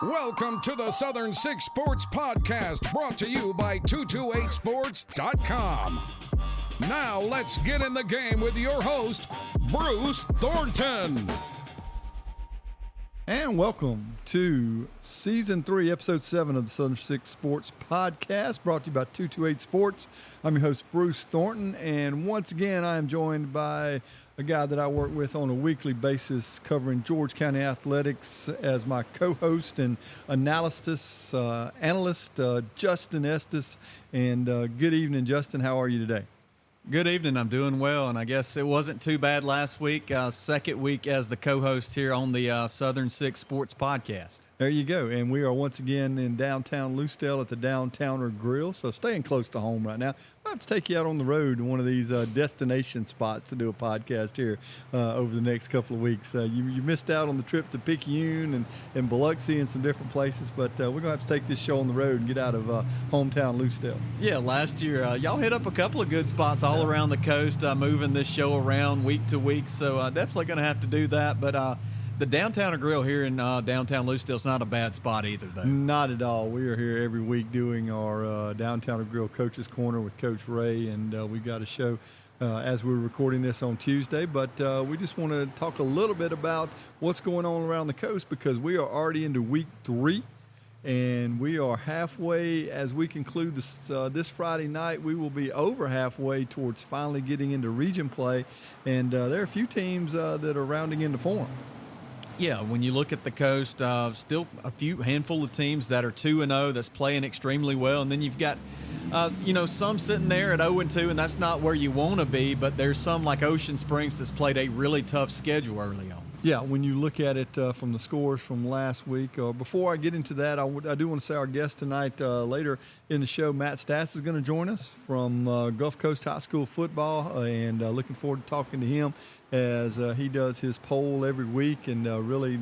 Welcome to the Southern Six Sports Podcast, brought to you by 228sports.com. Now let's get in the game with your host, Bruce Thornton. And welcome to Season 3, Episode 7 of the Southern Six Sports Podcast, brought to you by 228 Sports. I'm your host, Bruce Thornton, and once again, I am joined by a guy that I work with on a weekly basis covering George County athletics as my co-host and analyst, Justin Estes. And good evening, Justin. How are you today? Good evening. I'm doing well, and I guess it wasn't too bad last week. Second week as the co-host here on the Southern Six Sports Podcast. There you go. And we are once again in downtown Lucedale at the Downtowner Grill, so staying close to home right now. I'll have to take you out on the road to one of these destination spots to do a podcast here over the next couple of weeks. You missed out on the trip to Picayune and Biloxi and some different places, but we're going to have to take this show on the road and get out of hometown Lucedale. Yeah, last year y'all hit up a couple of good spots all around the coast, moving this show around week to week, so definitely going to have to do that, but the Downtowner Grill here in downtown Lucedale is not a bad spot either, though. Not at all. We are here every week doing our Downtowner Grill Coach's Corner with Coach Ray, and we've got a show as we're recording this on Tuesday. But we just want to talk a little bit about what's going on around the coast because we are already into week 3, and we are halfway as we conclude this Friday night. We will be over halfway towards finally getting into region play, and there are a few teams that are rounding into form. Yeah, when you look at the coast, still a handful of teams that are 2-0 that's playing extremely well, and then you've got, some sitting there at 0-2, and that's not where you want to be. But there's some like Ocean Springs that's played a really tough schedule early on. Yeah, when you look at it from the scores from last week. Before I get into that, I do want to say our guest tonight, later in the show, Matt Stats is going to join us from Gulf Coast High School football, and looking forward to talking to him as he does his poll every week and really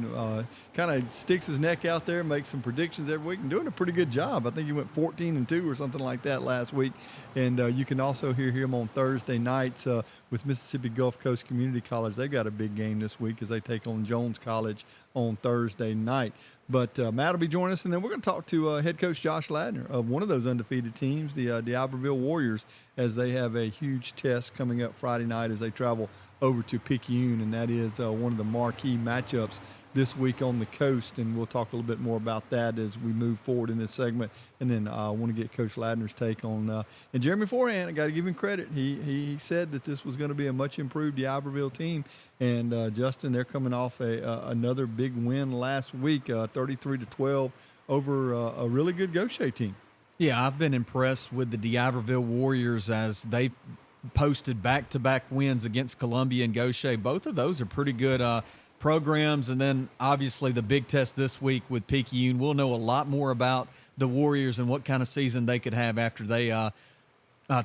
kind of sticks his neck out there, makes some predictions every week, and doing a pretty good job. I think he went 14-2 or something like that last week. And you can also hear him on Thursday nights with Mississippi Gulf Coast Community College. They got a big game this week as they take on Jones College on Thursday night. But Matt will be joining us, and then we're going to talk to head coach Josh Ladner of one of those undefeated teams, the D'Iberville Warriors, as they have a huge test coming up Friday night as they travel over to Picayune, and that is one of the marquee matchups this week on the coast, and we'll talk a little bit more about that as we move forward in this segment. And then I want to get Coach Ladner's take on and Jeremy Forehand. I got to give him credit. He said that this was going to be a much improved D'Iberville team, and Justin, they're coming off another big win last week, 33-12 over a really good Gaucher team. Yeah, I've been impressed with the D'Iberville Warriors as they posted back-to-back wins against Columbia and Gaucher. Both of those are pretty good programs, and then obviously the big test this week with Picayune. We'll know a lot more about the Warriors and what kind of season they could have after they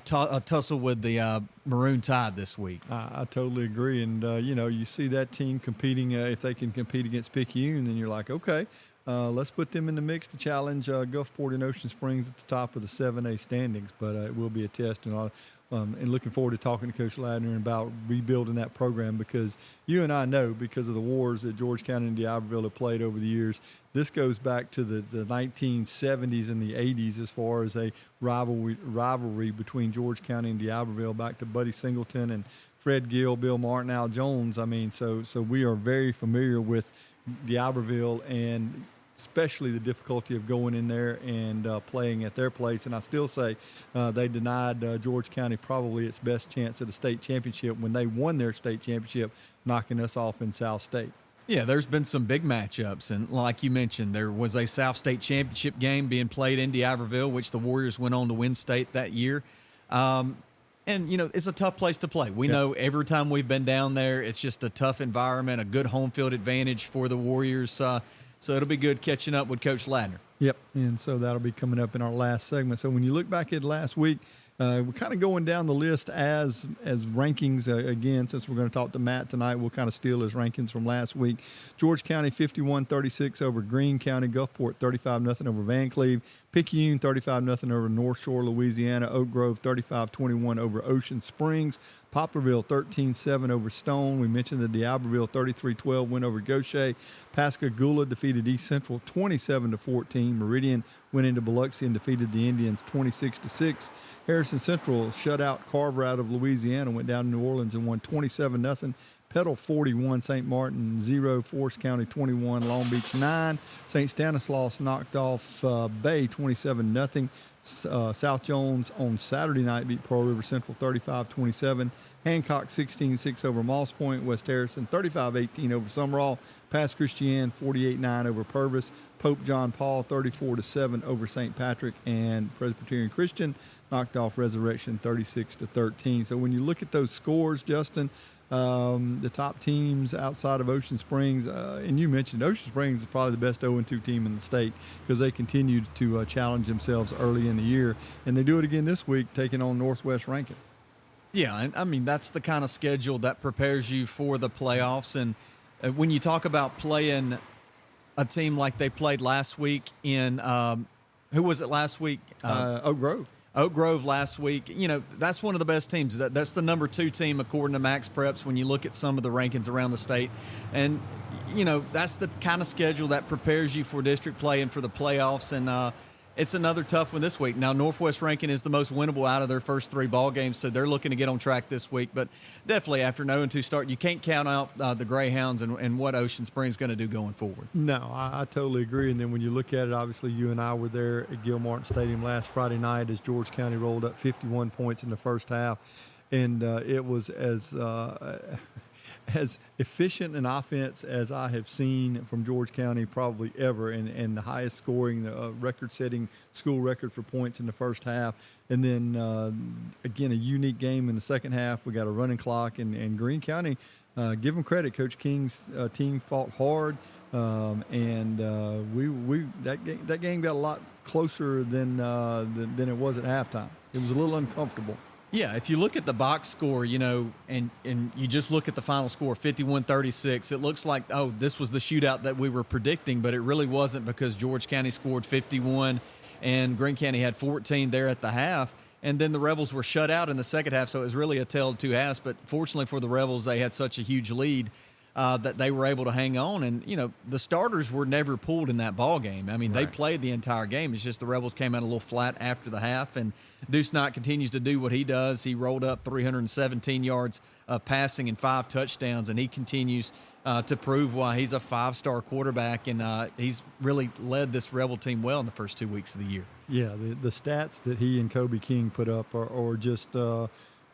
tussle with the Maroon Tide this week. I totally agree, and you see that team competing. If they can compete against Picayune, then you're like, okay, let's put them in the mix to challenge Gulfport and Ocean Springs at the top of the 7A standings. But it will be a test, and looking forward to talking to Coach Ladner about rebuilding that program, because you and I know, because of the wars that George County and D'Iberville have played over the years, this goes back to the 1970s and the 80s as far as a rivalry between George County and D'Iberville, back to Buddy Singleton and Fred Gill, Bill Martin, Al Jones. I mean, so we are very familiar with D'Iberville, and especially the difficulty of going in there and playing at their place. And I still say they denied George County probably its best chance at a state championship when they won their state championship, knocking us off in South State. Yeah, there's been some big matchups, and like you mentioned, there was a South State championship game being played in D'Iberville, which the Warriors went on to win state that year. And, it's a tough place to play. We know every time we've been down there, it's just a tough environment, a good home field advantage for the Warriors. So it'll be good catching up with Coach Ladner. Yep, and so that'll be coming up in our last segment. So when you look back at last week, we're kind of going down the list as rankings. Again, since we're going to talk to Matt tonight, we'll kind of steal his rankings from last week. George County 51-36 over Greene County. Gulfport 35-0 over Van Cleve. Picayune 35-0 over North Shore, Louisiana. Oak Grove 35-21 over Ocean Springs. Poplarville 13-7 over Stone. We mentioned the D'Iberville 33-12 win over Gaucher. Pascagoula defeated East Central 27-14. Meridian went into Biloxi and defeated the Indians 26-6. Harrison Central shut out Carver out of Louisiana, went down to New Orleans and won 27-0. Petal 41, St. Martin 0, Forest County 21, Long Beach 9. St. Stanislaus knocked off Bay 27-0. South Jones on Saturday night beat Pearl River Central 35-27. Hancock 16-6 over Moss Point. West Harrison 35-18 over Sumrall. Pass Christian 48-9 over Purvis. Pope John Paul 34-7 over St. Patrick. And Presbyterian Christian knocked off Resurrection 36-13. So when you look at those scores, Justin, the top teams outside of Ocean Springs, and you mentioned Ocean Springs is probably the best 0-2 team in the state because they continued to challenge themselves early in the year, and they do it again this week, taking on Northwest Rankin. Yeah, and I mean that's the kind of schedule that prepares you for the playoffs. And when you talk about playing a team like they played last week in who was it last week? Oak Grove. Oak Grove last week, you know, that's one of the best teams. That's the number 2 team according to Max Preps when you look at some of the rankings around the state. And, you know, that's the kind of schedule that prepares you for district play and for the playoffs. And it's another tough one this week. Now, Northwest Rankin is the most winnable out of their first 3 ball games, so they're looking to get on track this week. But definitely after an 0-2 start, you can't count out the Greyhounds and what Ocean Springs is going to do going forward. No, I totally agree. And then when you look at it, obviously you and I were there at Gilmartin Stadium last Friday night as George County rolled up 51 points in the first half. And it was as efficient an offense as I have seen from George County probably ever, and the highest scoring, record-setting school record for points in the first half. And then, again, a unique game in the second half. We got a running clock, and Greene County, give them credit. Coach King's team fought hard, and that game got a lot closer than it was at halftime. It was a little uncomfortable. Yeah, if you look at the box score, you know, and you just look at the final score, 51-36, it looks like, oh, this was the shootout that we were predicting, but it really wasn't because George County scored 51 and Greene County had 14 there at the half. And then the Rebels were shut out in the second half, so it was really a tale of 2 halves. But fortunately for the Rebels, they had such a huge lead that they were able to hang on. And, you know, the starters were never pulled in that ball game. I mean, They played the entire game. It's just the Rebels came out a little flat after the half. And Deuce Knight continues to do what he does. He rolled up 317 yards of passing and 5 touchdowns, and he continues to prove why he's a 5-star quarterback. And he's really led this Rebel team well in the first 2 weeks of the year. Yeah, the stats that he and Kobe King put up are just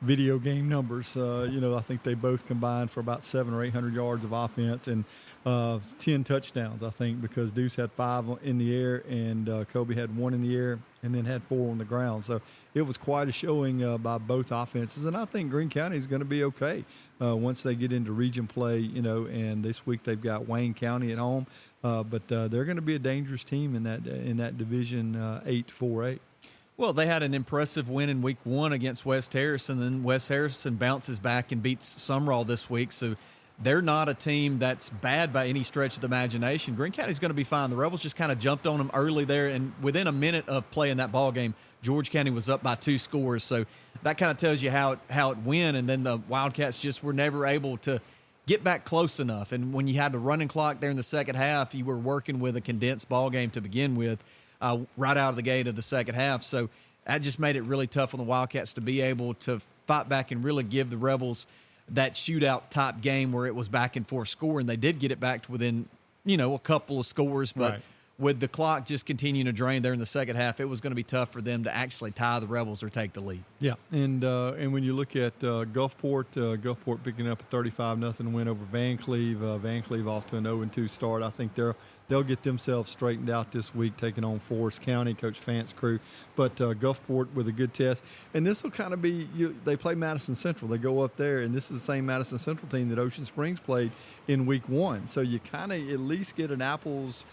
video game numbers. I think they both combined for about 700 or 800 yards of offense and 10 touchdowns, I think, because Deuce had 5 in the air and Kobe had 1 in the air and then had 4 on the ground. So it was quite a showing by both offenses. And I think Greene County is going to be okay once they get into region play, and this week they've got Wayne County at home. But they're going to be a dangerous team in that Division 8 4A. Well, they had an impressive win in week 1 against West Harrison. Then West Harrison bounces back and beats Sumrall this week. So they're not a team that's bad by any stretch of the imagination. Greene County's going to be fine. The Rebels just kind of jumped on them early there, and within a minute of playing that ball game, George County was up by 2 scores. So that kind of tells you how it went. And then the Wildcats just were never able to get back close enough. And when you had the running clock there in the second half, you were working with a condensed ball game to begin with. Right out of the gate of the second half. So that just made it really tough on the Wildcats to be able to fight back and really give the Rebels that shootout type game where it was back and forth score. And they did get it back to within, a couple of scores. But with the clock just continuing to drain there in the second half, it was going to be tough for them to actually tie the Rebels or take the lead. Yeah, and when you look at Gulfport picking up a 35-0 win over Van Cleve. Van Cleve off to an 0-2 start. I think they'll get themselves straightened out this week, taking on Forest County, Coach Fant's crew. But Gulfport with a good test. And this will kind of be they play Madison Central. They go up there, and this is the same Madison Central team that Ocean Springs played in week 1. So you kind of at least get an apples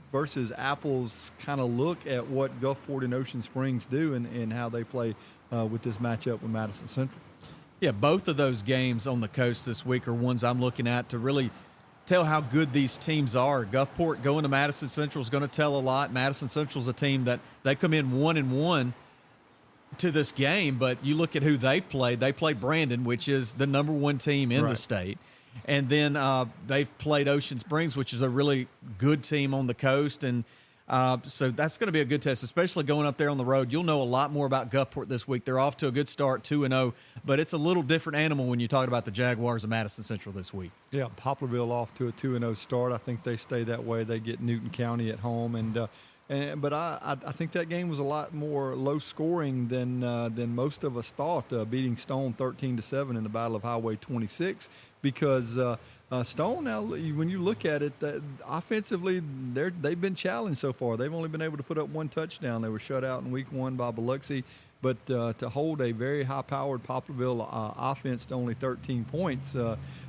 versus apples kind of look at what Gulfport and Ocean Springs do and how they play with this matchup with Madison Central. Yeah, both of those games on the coast this week are ones I'm looking at to really tell how good these teams are. Gulfport going to Madison Central is going to tell a lot. Madison Central is a team that they come in 1-1 to this game, but you look at who they've played. They played Brandon, which is the number one team in the state. And then they've played Ocean Springs, which is a really good team on the coast. And so that's going to be a good test, especially going up there on the road. You'll know a lot more about Gulfport this week. They're off to a good start, 2-0, but it's a little different animal when you talk about the Jaguars of Madison Central this week. Yeah, Poplarville off to a 2-0 start. I think they stay that way. They get Newton County at home, but I think that game was a lot more low scoring than most of us thought. Beating Stone 13-7 in the Battle of Highway 26, because Stone, now when you look at it, offensively they've been challenged so far. They've only been able to put up one touchdown. They were shut out in week 1 by Biloxi, but to hold a very high-powered Poplarville offense to only 13 points.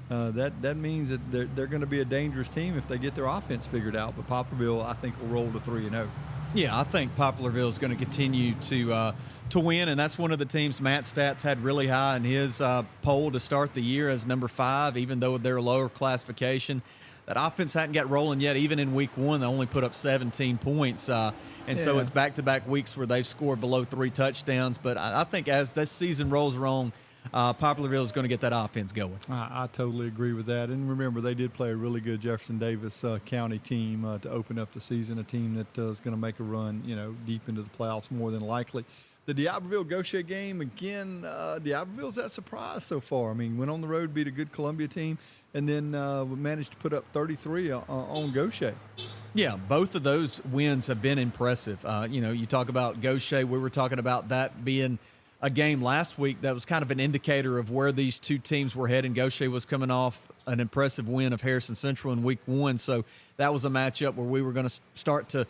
That means that they're going to be a dangerous team if they get their offense figured out. But Poplarville, I think, will roll to 3-0. Yeah, I think Poplarville is going to continue to win, and that's one of the teams Matt Stats had really high in his poll to start the year as number 5, even though they're a lower classification. That offense hadn't got rolling yet. Even in week 1, they only put up 17 points. So it's back-to-back weeks where they've scored below 3 touchdowns. But I think as this season rolls along, Poplarville is going to get that offense going. I totally agree with that. And remember, they did play a really good Jefferson Davis County team to open up the season, a team that is going to make a run, deep into the playoffs more than likely. The D'Iberville-Gaucher game, again, D'Iberville's that surprise so far. I mean, went on the road, beat a good Columbia team, and then managed to put up 33 on Gaucher. Yeah, both of those wins have been impressive. You talk about Gaucher, we were talking about that being a game last week that was kind of an indicator of where these two teams were heading. Gaucher was coming off an impressive win of Harrison Central in week 1, so that was a matchup where we were going to start to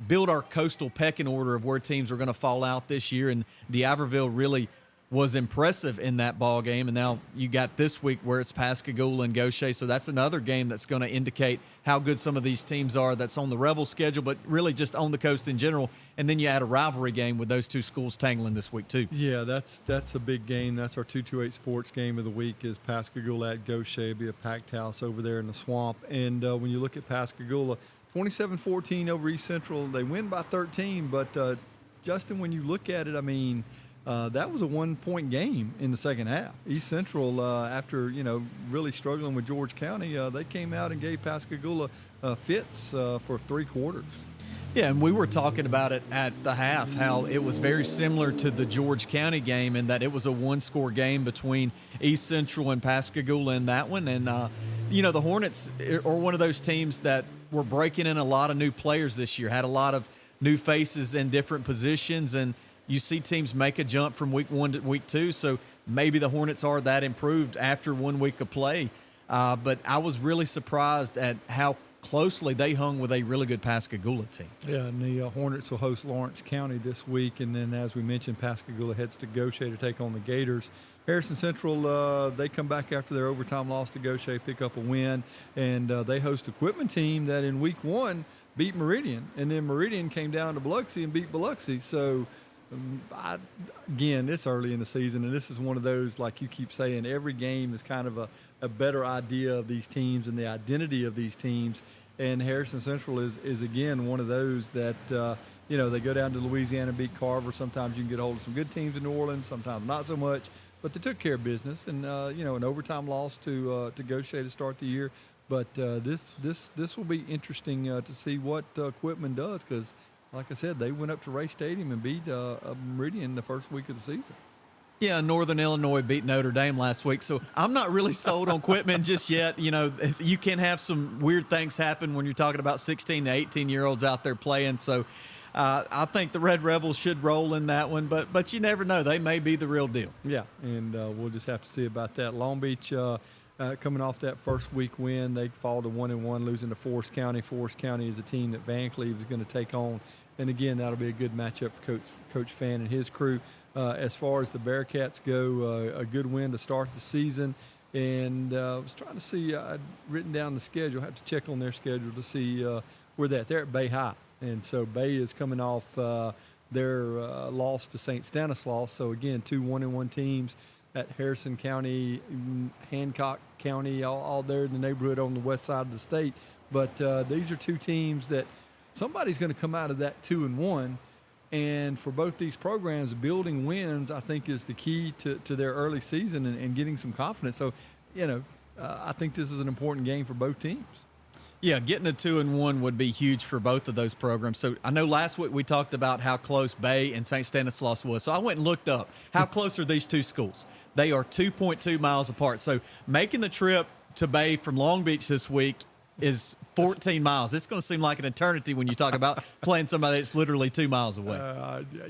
build our coastal pecking order of where teams were going to fall out this year, and D'Iberville really was impressive in that ball game. And now you got this week where it's Pascagoula and Gaucher, so that's another game that's going to indicate how good some of these teams are. That's on the Rebel schedule, but really just on the coast in general. And then you add a rivalry game with those two schools tangling this week too. Yeah, that's a big game. That's our 228 Sports game of the week is Pascagoula at Gaucher. It'll be a packed house over there in the swamp. And when you look at Pascagoula, 27-14 over East Central. They win by 13, but Justin, when you look at it, I mean, that was a 1-point game in the second half. East Central, after really struggling with George County, they came out and gave Pascagoula fits for 3 quarters. Yeah, and we were talking about it at the half, how it was very similar to the George County game in that it was a 1-score game between East Central and Pascagoula in that one. And, the Hornets are one of those teams that were breaking in a lot of new players this year, had a lot of new faces in different positions, and you see teams make a jump from week 1 to week 2, so maybe the Hornets are that improved after 1 week of play. But I was really surprised at how closely they hung with a really good Pascagoula team. Yeah, and the Hornets will host Lawrence County this week, and then as we mentioned, Pascagoula heads to Gaucher to take on the Gators. Harrison Central, they come back after their overtime loss to Gaucher, pick up a win, and they host a Quitman team that in week 1 beat Meridian, and then Meridian came down to Biloxi and beat Biloxi. So, again, it's early in the season, and this is one of those, like you keep saying, every game is kind of a better idea of these teams and the identity of these teams. And Harrison Central is again, one of those that, they go down to Louisiana and beat Carver. Sometimes you can get a hold of some good teams in New Orleans, sometimes not so much. But they took care of business, and an overtime loss to Gaucher to start the year. But this will be interesting to see what Quitman does, because, like I said, they went up to Ray Stadium and beat Meridian the first week of the season. Yeah, Northern Illinois beat Notre Dame last week, so I'm not really sold on Quitman just yet. You can have some weird things happen when you're talking about 16 to 18-year-olds out there playing. So I think the Red Rebels should roll in that one, but you never know. They may be the real deal. Yeah, and we'll just have to see about that. Long Beach, coming off that first week win, they fall to 1-1, losing to Forest County. Forest County is a team that Van Cleve is going to take on. And, again, that'll be a good matchup for Coach Fan and his crew. As far as the Bearcats go, a good win to start the season. And I was trying to see, I'd written down the schedule. I have to check on their schedule to see where they're at. They're at Bay High. And so Bay is coming off their loss to St. Stanislaus. So, again, 2 1-1 teams at Harrison County, Hancock County, all there in the neighborhood on the west side of the state. But these are 2 teams that somebody's going to come out of that 2-1 And for both these programs, building wins, I think, is the key to their early season and getting some confidence. So, I think this is an important game for both teams. Yeah, getting a 2-1 would be huge for both of those programs. So I know last week we talked about how close Bay and St. Stanislaus was. So I went and looked up how close are these two schools. They are 2.2 miles apart. So making the trip to Bay from Long Beach this week is 14 miles. It's going to seem like an eternity when you talk about playing somebody that's literally 2 miles away.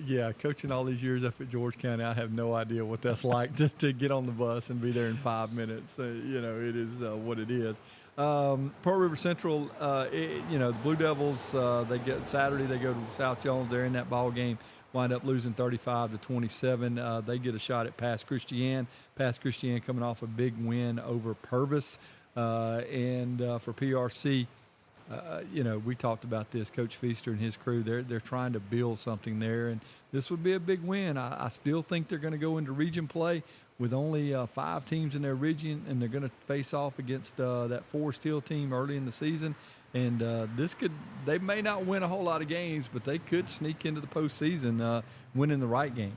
Yeah, coaching all these years up at George County, I have no idea what that's like to get on the bus and be there in 5 minutes. It is what it is. Pearl River Central, the Blue Devils, they get Saturday. They go to South Jones. They're in that ball game. Wind up losing 35-27. They get a shot at Pass Christian. Pass Christian coming off a big win over Purvis. And for PRC, we talked about this. Coach Feaster and his crew, they're trying to build something there, and this would be a big win. I still think they're going to go into region play with only 5 teams in their region, and they're going to face off against that Forest Hill team early in the season. And they may not win a whole lot of games, but they could sneak into the postseason winning the right games.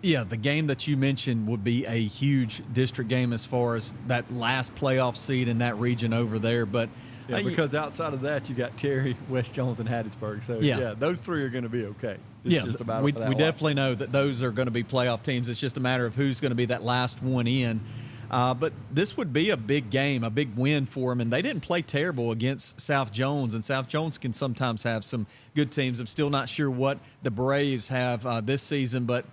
Yeah, the game that you mentioned would be a huge district game as far as that last playoff seed in that region over there. But because outside of that, you got Terry, West Jones, and Hattiesburg. So, those 3 are going to be okay. It's just about we definitely know that those are going to be playoff teams. It's just a matter of who's going to be that last one in. But this would be a big game, a big win for them. And they didn't play terrible against South Jones. And South Jones can sometimes have some good teams. I'm still not sure what the Braves have this season, but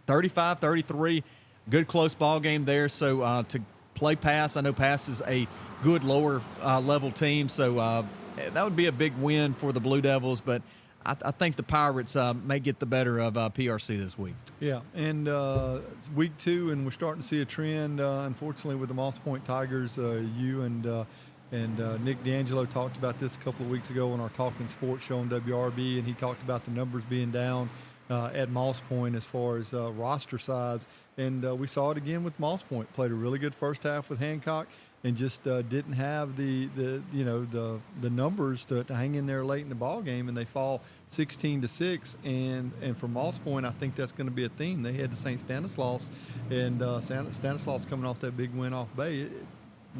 35-33, good close ball game there. So to play Pass, I know Pass is a good lower level team. So that would be a big win for the Blue Devils. But I think the Pirates may get the better of PRC this week. Yeah, and it's week 2, and we're starting to see a trend, unfortunately, with the Moss Point Tigers. You and Nick D'Angelo talked about this a couple of weeks ago on our Talking Sports show on WRB, and he talked about the numbers being down at Moss Point as far as roster size. And we saw it again with Moss Point. Played a really good first half with Hancock, and just didn't have the numbers to hang in there late in the ball game, and they fall 16-6. And for Moss Point, I think that's going to be a theme. They head to St. Stanislaus, and Stanislaus coming off that big win off Bay.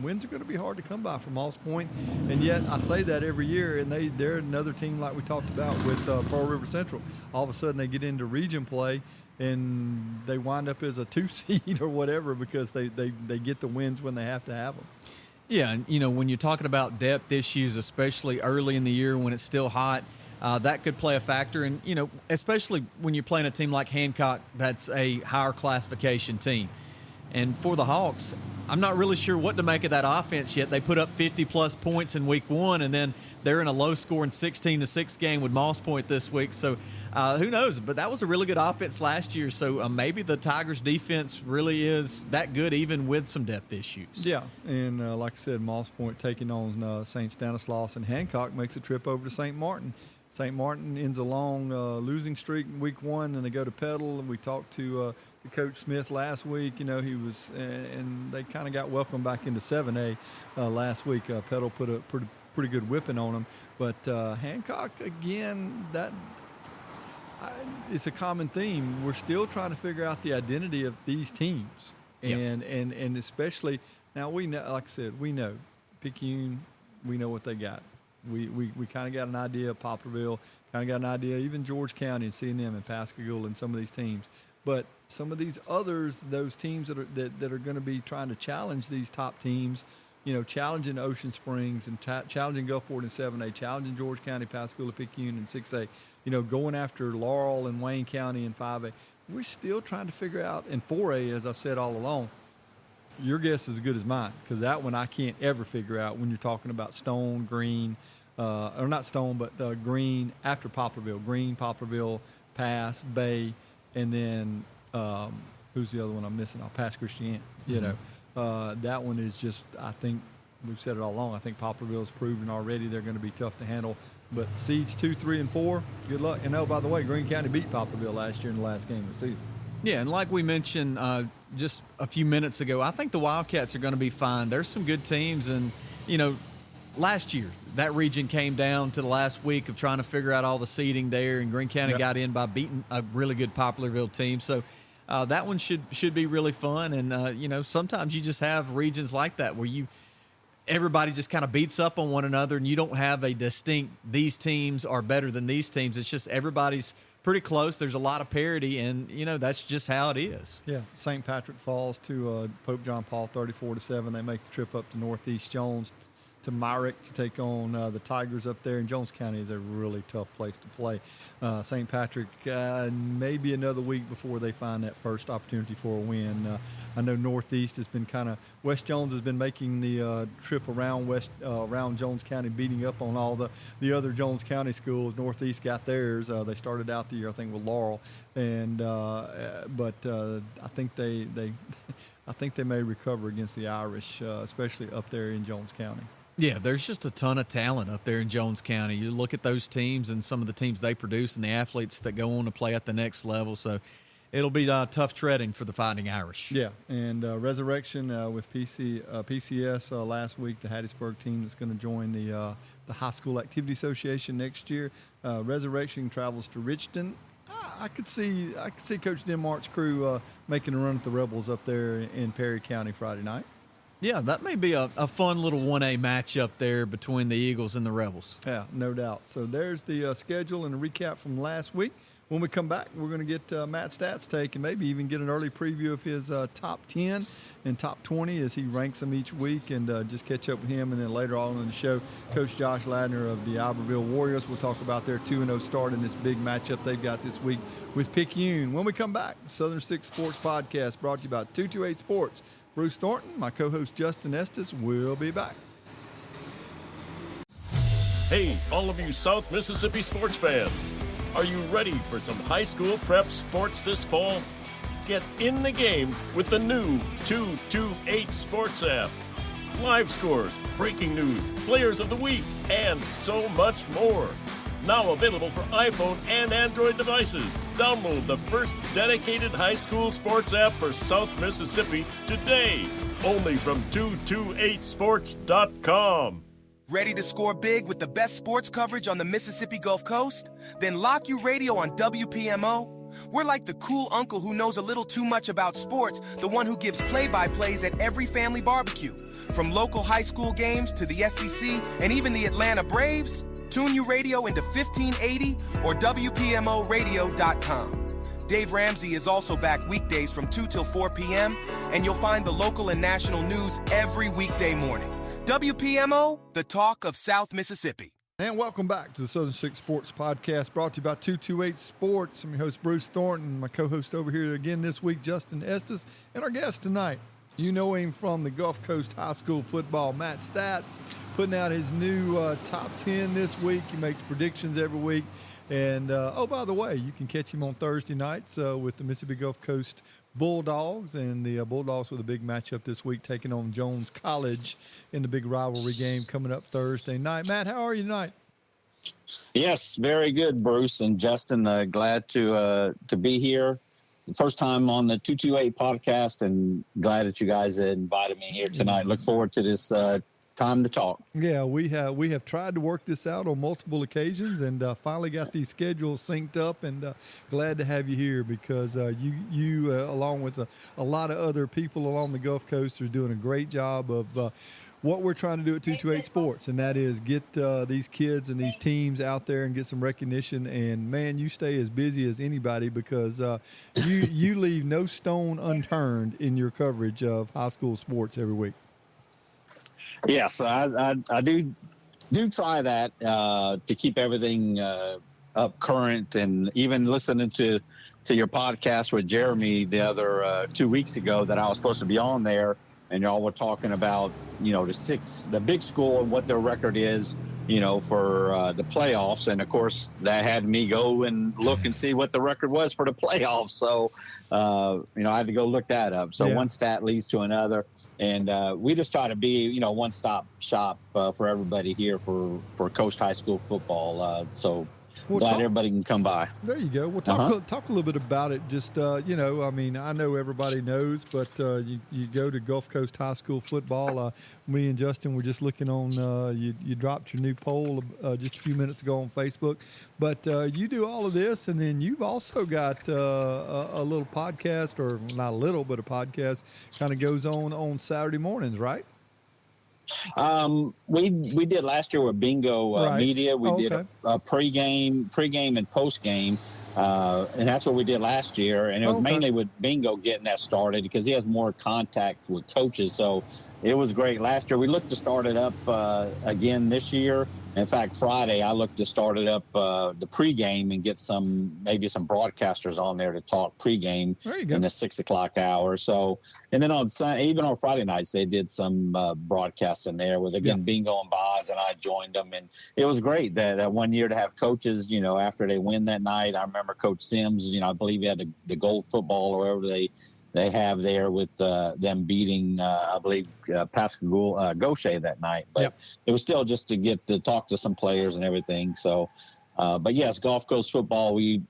Wins are going to be hard to come by for Moss Point, and yet I say that every year, and they're another team like we talked about with Pearl River Central. All of a sudden they get into region play, and they wind up as a 2 seed or whatever because they get the wins when they have to have them. Yeah, and when you're talking about depth issues, especially early in the year when it's still hot, that could play a factor. And, especially when you're playing a team like Hancock that's a higher classification team. And for the Hawks, I'm not really sure what to make of that offense yet. They put up 50-plus points in week 1, and then they're in a low-scoring 16-6 game with Moss Point this week. So who knows? But that was a really good offense last year. So maybe the Tigers' defense really is that good, even with some depth issues. Yeah, and like I said, Moss Point taking on St. Stanislaus, and Hancock makes a trip over to St. Martin. St. Martin ends a long losing streak in week 1, and they go to Petal. And we talked to Coach Smith last week. He was, and they kind of got welcomed back into 7A last week. Petal put a pretty good whipping on them. But Hancock, again, it's a common theme. We're still trying to figure out the identity of these teams. And especially, now we know, like I said, we know Picayune, we know what they got. We kind of got an idea of Poplarville, kind of got an idea even George County and seeing them in Pascagoula and some of these teams. But some of these others, those teams that are going to be trying to challenge these top teams, challenging Ocean Springs and challenging Gulfport in 7A, challenging George County, Pascagoula, Picayune in 6A, going after Laurel and Wayne County in 5A. We're still trying to figure out in 4A, as I've said all along. Your guess is as good as mine, because that one I can't ever figure out when you're talking about Stone, Green, or not Stone, but Green after Poplarville. Green, Poplarville, Pass, Bay, and then who's the other one I'm missing? Pass Christian. That one is just, I think, we've said it all along, I think Poplarville's proven already they're going to be tough to handle. But seeds 2, 3, and 4, good luck. And by the way, Greene County beat Poplarville last year in the last game of the season. Yeah, and like we mentioned just a few minutes ago, I think the Wildcats are going to be fine. There's some good teams, and, last year, that region came down to the last week of trying to figure out all the seeding there, and Greene County got in by beating a really good Poplarville team. So that one should be really fun. And, sometimes you just have regions like that where everybody just kind of beats up on one another, and you don't have a distinct, these teams are better than these teams. It's just everybody's pretty close. There's a lot of parity, and, that's just how it is. Yeah, St. Patrick falls to Pope John Paul 34-7. They make the trip up to Northeast Jones to Myrick to take on the Tigers up there. And Jones County is a really tough place to play. St. Patrick, maybe another week before they find that first opportunity for a win. I know Northeast has been West Jones has been making the trip around around Jones County, beating up on all the other Jones County schools. Northeast got theirs. They started out the year, I think, with Laurel, and but I think they may recover against the Irish, especially up there in Jones County. Yeah, there's just a ton of talent up there in Jones County. You look at those teams and some of the teams they produce and the athletes that go on to play at the next level. So it'll be tough treading for the Fighting Irish. Yeah, and Resurrection with PCS last week, the Hattiesburg team that's going to join the High School Activity Association next year. Resurrection travels to Richton. I could see Coach Denmark's crew making a run at the Rebels up there in Perry County Friday night. Yeah, that may be a fun little 1A matchup there between the Eagles and the Rebels. Yeah, no doubt. So there's the schedule and a recap from last week. When we come back, we're going to get Matt Stat's take and maybe even get an early preview of his top 10 and top 20 as he ranks them each week, and just catch up with him. And then later on in the show, Coach Josh Ladner of the Iberville Warriors will talk about their 2-0 start in this big matchup they've got this week with Picayune. When we come back, the Southern Six Sports Podcast brought to you by 228 Sports. Bruce Thornton, my co-host Justin Estes, will be back. Hey, all of you South Mississippi sports fans. Are you ready for some high school prep sports this fall? Get in the game with the new 228 Sports app. Live scores, breaking news, players of the week, and so much more. Now available for iPhone and Android devices. Download the first dedicated high school sports app for South Mississippi today. Only from 228sports.com. Ready to score big with the best sports coverage on the Mississippi Gulf Coast? Then lock your radio on WPMO. We're like the cool uncle who knows a little too much about sports, the one who gives play-by-plays at every family barbecue. From local high school games to the SEC and even the Atlanta Braves, tune your radio into 1580 or WPMOradio.com. Dave Ramsey is also back weekdays from 2 till 4 p.m., and you'll find the local and national news every weekday morning. WPMO, the talk of South Mississippi. And welcome back to the Southern Six Sports Podcast, brought to you by 228 Sports. I'm your host, Bruce Thornton. My co-host over here again this week, Justin Estes. And our guest tonight, you know him from the Gulf Coast High School football, Matt Stats, putting out his new top 10 this week. He makes predictions every week. And, oh, by the way, you can catch him on Thursday nights with the Mississippi Gulf Coast Bulldogs. And the Bulldogs with a big matchup this week, taking on Jones College in the big rivalry game coming up Thursday night. Matt, how are you tonight? Yes, very good, Bruce and Justin. Glad to be here. First time on the 228 podcast, and glad that you guys invited me here tonight. Look forward to this time to talk. Yeah, we have tried to work this out on multiple occasions, and finally got these schedules synced up, and glad to have you here because you along with a lot of other people along the Gulf Coast are doing a great job of what we're trying to do at 228 Sports, and that is get these kids and these teams out there and get some recognition. And, man, you stay as busy as anybody because you leave no stone unturned in your coverage of high school sports every week. Yes, I do try that to keep everything up current, and even listening to your podcast with Jeremy the other 2 weeks ago that I was supposed to be on there, and y'all were talking about, the big school and what their record is, for the playoffs. And, of course, that had me go and look and see what the record was for the playoffs. So, I had to go look that up. So one stat leads to another. And we just try to be, one-stop shop for everybody here for Coast High School football. So Well, glad everybody can come by. There you go. Well, talk a little bit about it. Just, I mean, I know everybody knows, but you go to Gulf Coast High School football. Me and Justin were just looking on, you dropped your new poll just a few minutes ago on Facebook. But you do all of this, and then you've also got a little podcast, or not a little, but a podcast kind of goes on Saturday mornings, right? We did last year with Bingo Media. We did a pregame and postgame, and that's what we did last year. And it was mainly with Bingo getting that started because he has more contact with coaches. So it was great last year. We looked to start it up again this year. In fact, Friday I looked to start it up the pregame and get maybe some broadcasters on there to talk pregame in the 6 o'clock hour. So, and then even on Friday nights they did some broadcasts in there with Bingo and Boz, and I joined them, and it was great that one year to have coaches. After they win that night, I remember Coach Sims. I believe he had the gold football or whatever they have there with them beating, I believe, Pascagoula, Gaucher that night. But it was still just to get to talk to some players and everything. So, but yes, Gulf Coast football, we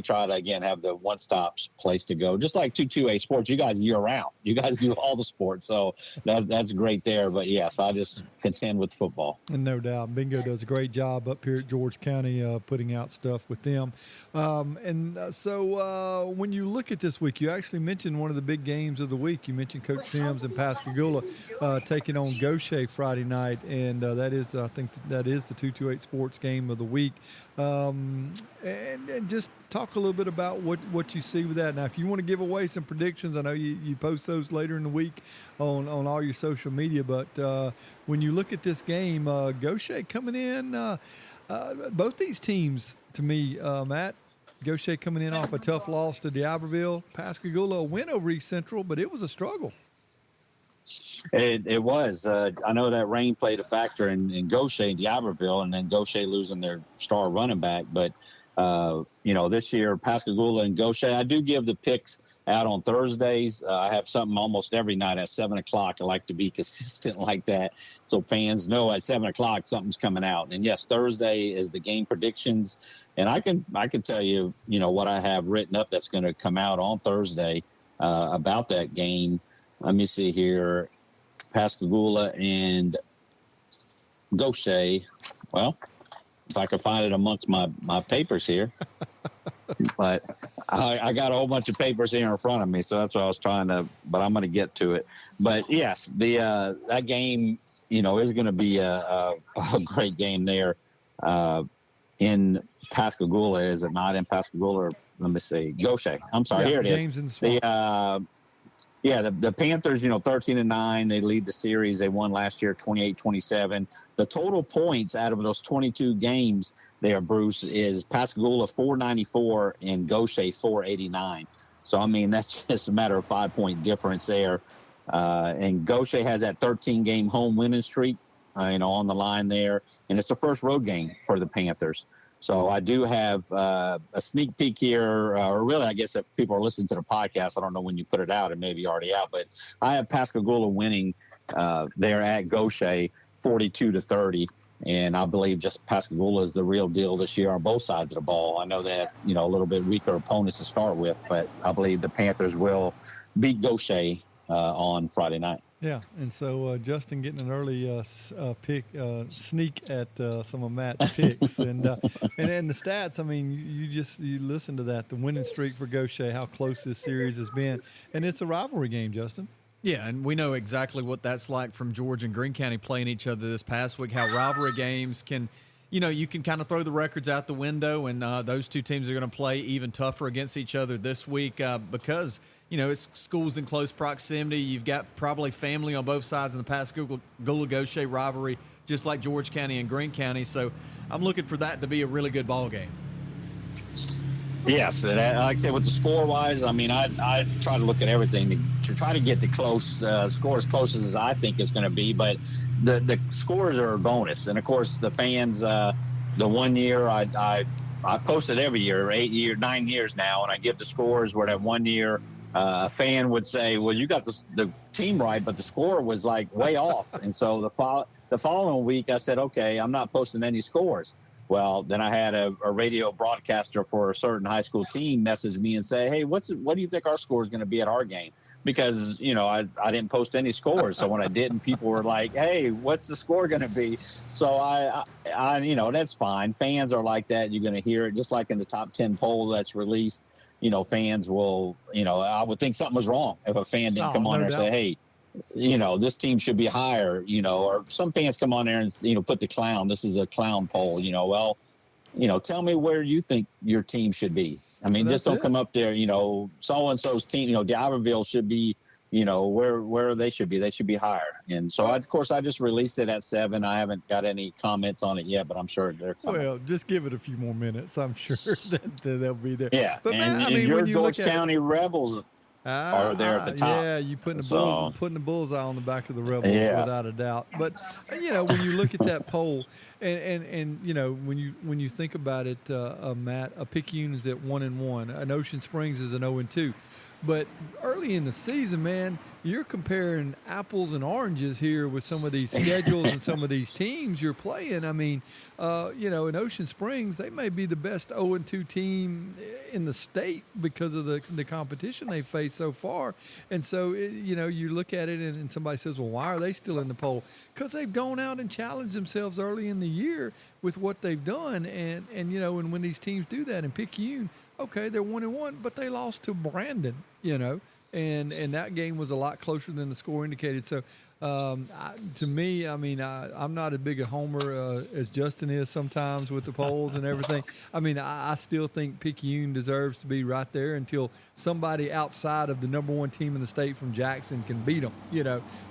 try to, again, have the one-stop place to go. Just like 228 Sports, you guys year-round. You guys do all the sports, so that's great there. But, yes, I just contend with football. And no doubt. Bingo does a great job up here at George County putting out stuff with them. So when you look at this week, you actually mentioned one of the big games of the week. You mentioned Coach Sims and Pascagoula taking on Gaucher Friday night, and I think that is the 228 Sports game of the week. And just talk a little bit about what you see with that. Now, if you want to give away some predictions, I know you post those later in the week on all your social media, but when you look at this game, Gaucher coming in, both these teams, to me, Matt, Gaucher coming in off a tough loss to D'Iberville, Pascagoula a win over East Central, but it was a struggle. It was. I know that rain played a factor in Gaucher and D'Iberville, and then Gaucher losing their star running back. But, this year, Pascagoula and Gaucher, I do give the picks out on Thursdays. I have something almost every night at 7 o'clock. I like to be consistent like that so fans know at 7 o'clock something's coming out. And, yes, Thursday is the game predictions. And I can tell you, what I have written up that's going to come out on Thursday about that game. Let me see here. Pascagoula and Gaucher. Well, if I can find it amongst my papers here. But I got a whole bunch of papers here in front of me, so that's what I was trying to, but I'm going to get to it. But, yes, that game, is going to be a great game there in Pascagoula. Is it not in Pascagoula? Let me see. Gaucher. I'm sorry. Here it is. Games in the the Panthers, 13-9, they lead the series. They won last year 28-27. The total points out of those 22 games there, Bruce, is Pascagoula 494 and Gaucher 489. So, I mean, that's just a matter of 5-point difference there. And Gaucher has that 13-game home winning streak, on the line there. And it's the first road game for the Panthers. So I do have a sneak peek here, or really, I guess if people are listening to the podcast, I don't know when you put it out, it may be already out, but I have Pascagoula winning there at Gaucher 42-30, and I believe just Pascagoula is the real deal this year on both sides of the ball. I know that, a little bit weaker opponents to start with, but I believe the Panthers will beat Gaucher on Friday night. Yeah, and so Justin getting an early sneak at some of Matt's picks, and then the stats. I mean, you listen to that, the winning streak for Gaucher, how close this series has been, and it's a rivalry game, Justin. Yeah, and we know exactly what that's like from George and Greene County playing each other this past week. How rivalry games can, you can kind of throw the records out the window, and those two teams are going to play even tougher against each other this week because. It's schools in close proximity. You've got probably family on both sides in the Pascagoula-Gaucher rivalry, just like George County and Greene County. So I'm looking for that to be a really good ball game. Yes, and like I said, with the score-wise, I mean, I try to look at everything to try to get the close score as close as I think it's going to be. But the scores are a bonus. And, of course, the fans, the 1 year I post it every year, 9 years now, and I give the scores where that 1 year a fan would say, well, you got the team right, but the score was like way off. And so the following week I said, okay, I'm not posting any scores. Well, then I had a radio broadcaster for a certain high school team message me and say, hey, what do you think our score is going to be at our game? Because, I didn't post any scores. So when I didn't, people were like, hey, what's the score going to be? So I that's fine. Fans are like that. You're going to hear it just like in the top 10 poll that's released. Fans will, I would think something was wrong if a fan didn't come on there and say, hey, this team should be higher, or some fans come on there and, put the clown. This is a clown poll, tell me where you think your team should be. I mean, just don't come up there, so-and-so's team, D'Iberville should be, where they should be. They should be higher. And so, of course, I just released it at 7. I haven't got any comments on it yet, but I'm sure they're coming. Well, just give it a few more minutes. I'm sure that they'll be there. Yeah, but and, man, your when you George look at County Rebels are there at the top. Yeah, you putting the bullseye on the back of the Rebels without a doubt. But when you look at that poll, and when you think about it, Matt, a Picayune is at 1-1, an Ocean Springs is an 0-2. But early in the season, man, you're comparing apples and oranges here with some of these schedules and some of these teams you're playing. I mean, in Ocean Springs, they may be the best 0-2 team in the state because of the competition they faced so far. And so, you look at it and somebody says, well, why are they still in the poll? Because they've gone out and challenged themselves early in the year with what they've done. And when these teams do that in Picayune, okay, they're 1-1, but they lost to Brandon, and that game was a lot closer than the score indicated. So, to me, I mean, I'm not as big a homer as Justin is sometimes with the polls and everything. I mean, I still think Picayune deserves to be right there until somebody outside of the number 1 team in the state from Jackson can beat them.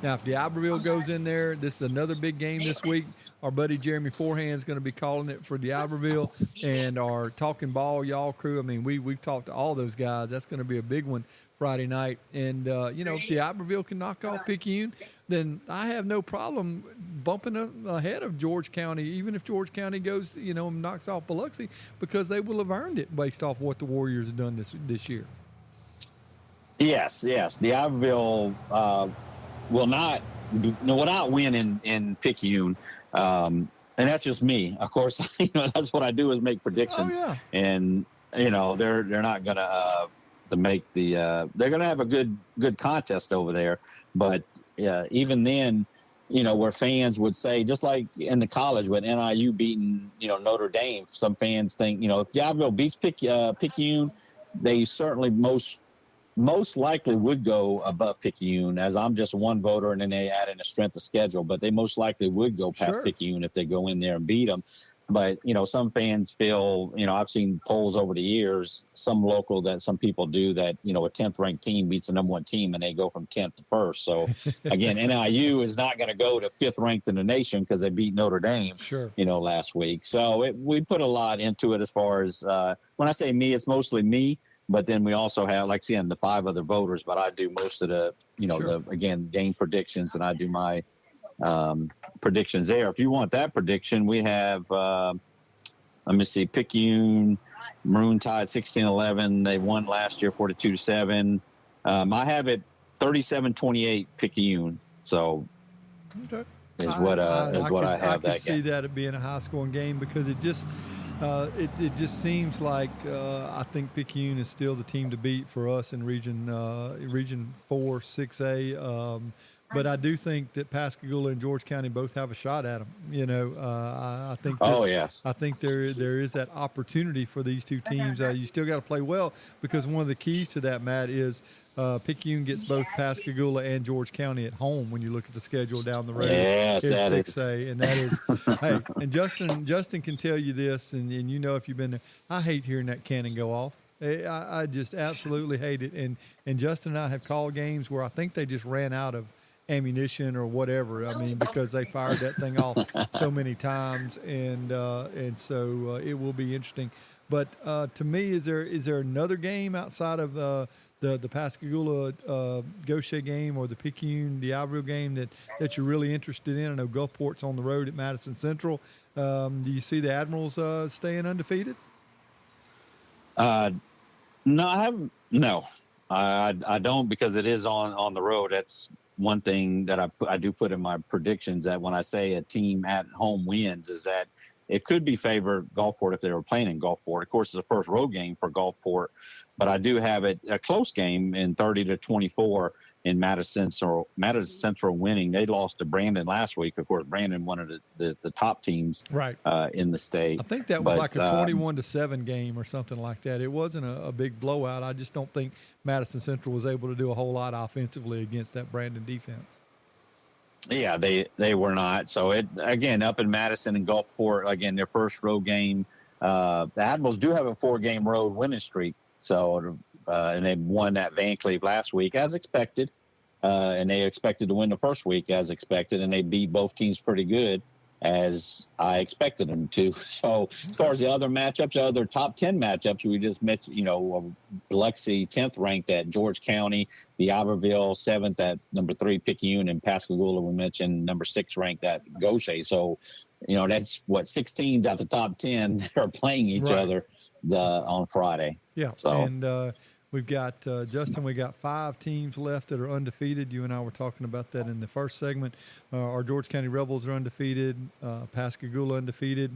Now if D'Iberville goes in there, this is another big game this week. Our buddy Jeremy Forehand is going to be calling it for D'Iberville, and our Talking Ball y'all crew. I mean, we've talked to all those guys. That's going to be a big one Friday night. And, if D'Iberville can knock off Picayune, then I have no problem bumping up ahead of George County, even if George County goes, and knocks off Biloxi, because they will have earned it based off what the Warriors have done this year. Yes. D'Iberville will not win in Picayune. And that's just me. Of course, that's what I do is make predictions. Oh, yeah. And they're not gonna make the they're gonna have a good contest over there. But even then, where fans would say, just like in the college with NIU beating Notre Dame, some fans think if D'Iberville beats Picayune, they certainly most likely would go above Picayune, as I'm just one voter, and then they add in a strength of schedule. But they most likely would go past Picayune if they go in there and beat them. But, some fans feel, I've seen polls over the years, some local that some people do that, a 10th ranked team beats the number 1 team and they go from 10th to 1st. So, again, NIU is not going to go to 5th ranked in the nation because they beat Notre Dame, last week. So we put a lot into it as far as when I say me, it's mostly me. But then we also have, like, the 5 other voters. But I do most of the, game predictions, and I do my predictions there. If you want that prediction, we have, let me see, Picayune, Maroon Tide 16-11. They won last year 42-7. I have it 37-28 Picayune. So is what I have that game. I can see that it being a high-scoring game because it just – it just seems like I think Picayune is still the team to beat for us in Region 4, 6A. But I do think that Pascagoula and George County both have a shot at them. I think. I think there is that opportunity for these two teams. You still got to play well because one of the keys to that, Matt, is Picayune gets both Pascagoula and George County at home when you look at the schedule down the road. Yes, in that 6A, is. and that is. Hey, and Justin can tell you this, and if you've been there, I hate hearing that cannon go off. I just absolutely hate it. And Justin and I have called games where I think they just ran out of ammunition or whatever. I mean, because they fired that thing off so many times, and so it will be interesting. But to me, is there another game outside of the Pascagoula Gaucher game or the Picayune D'Iberville game that you're really interested in? I know Gulfport's on the road at Madison Central. Do you see the Admirals staying undefeated? No, I don't, because it is on the road. That's one thing that I do put in my predictions, that when I say a team at home wins, is that it could be favor Gulfport if they were playing in Gulfport. Of course, it's the first road game for Gulfport, but I do have it a close game in 30-24 in Madison Central winning. They lost to Brandon last week. Of course, Brandon, one of the top teams in the state. I think that was like a 21-7 game or something like that. It wasn't a big blowout. I just don't think Madison Central was able to do a whole lot offensively against that Brandon defense. Yeah, they were not. So it again up in Madison and Gulfport, again their first road game. The Admirals do have a 4-game road winning streak. So and they won that Van Cleve last week as expected, and they expected to win the first week as expected, and they beat both teams pretty good as I expected them to. So as far as the other matchups, the other top 10 matchups, we just mentioned, Biloxi 10th ranked at George County, the Iberville 7th at number 3 Picayune, and Pascagoula we mentioned number 6 ranked at Gaucher. So that's what 16 out the top 10 are playing each other on Friday. Yeah. So and we've got Justin. We got 5 teams left that are undefeated. You and I were talking about that in the first segment. Our George County Rebels are undefeated. Pascagoula undefeated.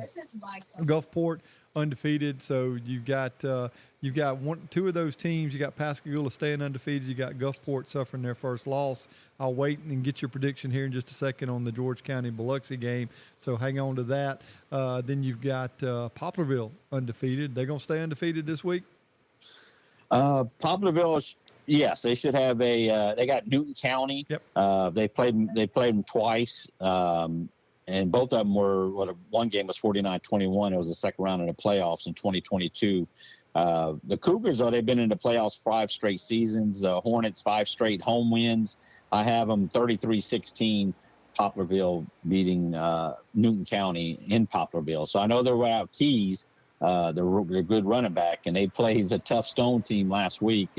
Gulfport undefeated. So you've got 2 of those teams. You got Pascagoula staying undefeated. You got Gulfport suffering their first loss. I'll wait and get your prediction here in just a second on the George County Biloxi game. So hang on to that. Then you've got Poplarville undefeated. They're going to stay undefeated this week. Poplarville, yes, they should have they got Newton County. Yep. They played them twice. And both of them were, one game was 49-21. It was the second round of the playoffs in 2022. The Cougars, though, they've been in the playoffs 5 straight seasons. The Hornets, 5 straight home wins. I have them 33-16, Poplarville beating Newton County in Poplarville. So I know they're without Keys. They're a good running back, and they played the tough Stone team last week.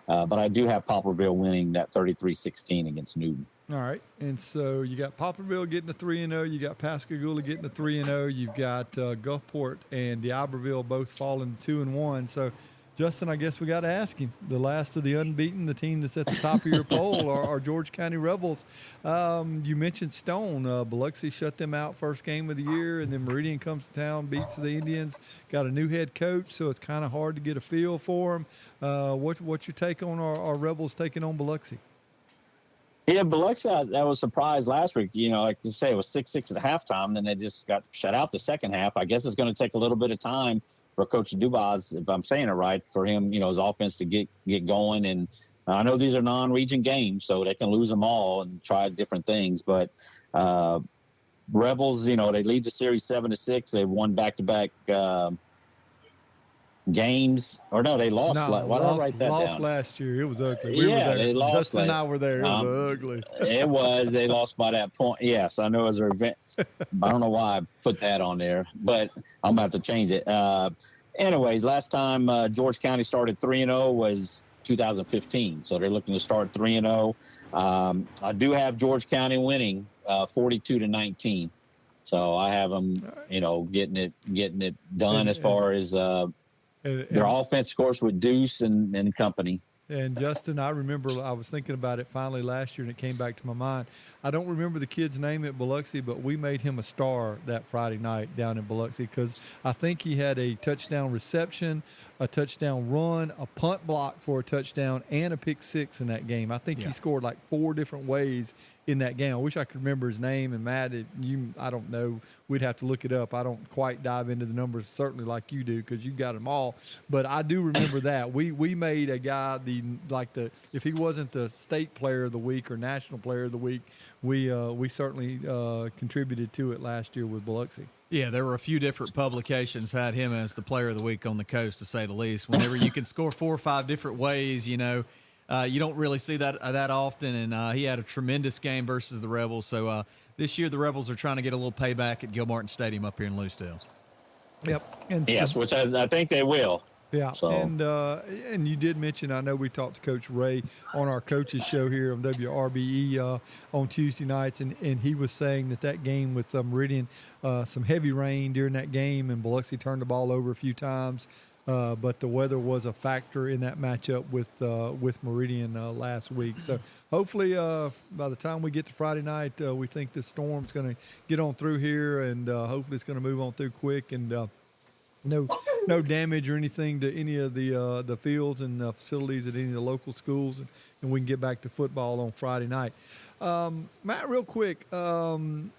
But I do have Poplarville winning that 33-16 against Newton. All right, and so you got Poplarville getting a 3-0. You got Pascagoula getting a 3-0. You've got Gulfport and D'Iberville both falling 2-1. So, Justin, I guess we got to ask him. The last of the unbeaten, the team that's at the top of your poll, are George County Rebels. You mentioned Stone. Biloxi shut them out first game of the year, and then Meridian comes to town, beats the Indians. Got a new head coach, so it's kind of hard to get a feel for them. What's your take on our Rebels taking on Biloxi? Yeah, Biloxi, I was surprised last week. Like you say, it was 6-6 at halftime. Then they just got shut out the second half. I guess it's going to take a little bit of time for Coach Dubas, if I'm saying it right, for him, his offense to get going. And I know these are non-region games, so they can lose them all and try different things. But Rebels, they lead the series 7-6. They've won back-to-back games, or no, they lost. Why did I write that lost down? last year. It was ugly. We were there. They lost. Justin and I were there. It was ugly. It was. They lost by that point. Yes, I know it was a revenge. I don't know why I put that on there, but I'm about to change it. Anyways, last time George County started 3-0 was 2015, so they're looking to start 3-0. I do have George County winning 42-19. So I have them, getting it done as far as their offense, of course, with Deuce and company. And Justin, I remember I was thinking about it finally last year, and it came back to my mind. I don't remember the kid's name at Biloxi, but we made him a star that Friday night down in Biloxi because I think he had a touchdown reception, a touchdown run, a punt block for a touchdown, and a pick 6 in that game. I think he scored like 4 different ways in that game. I wish I could remember his name. And Matt, I don't know. We'd have to look it up. I don't quite dive into the numbers certainly like you do because you got them all. But I do remember that we made a guy if he wasn't the state player of the week or national player of the week, we certainly contributed to it last year with Biloxi. Yeah, there were a few different publications had him as the player of the week on the coast, to say the least. Whenever you can score 4 or 5 different ways, you don't really see that often. And he had a tremendous game versus the Rebels. So this year the Rebels are trying to get a little payback at Gilmartin Stadium up here in Lucedale. Yep. And yes, which I think they will. Yeah, so. And you did mention, I know we talked to Coach Ray on our coaches show here on WRBE on Tuesday nights, and he was saying that game with Meridian, some heavy rain during that game, and Biloxi turned the ball over a few times. but the weather was a factor in that matchup with Meridian last week. So hopefully by the time we get to Friday night, we think the storm's going to get on through here, and hopefully it's going to move on through quick, and no damage or anything to any of the fields and facilities at any of the local schools, and we can get back to football on Friday night. Matt, real quick, Ocean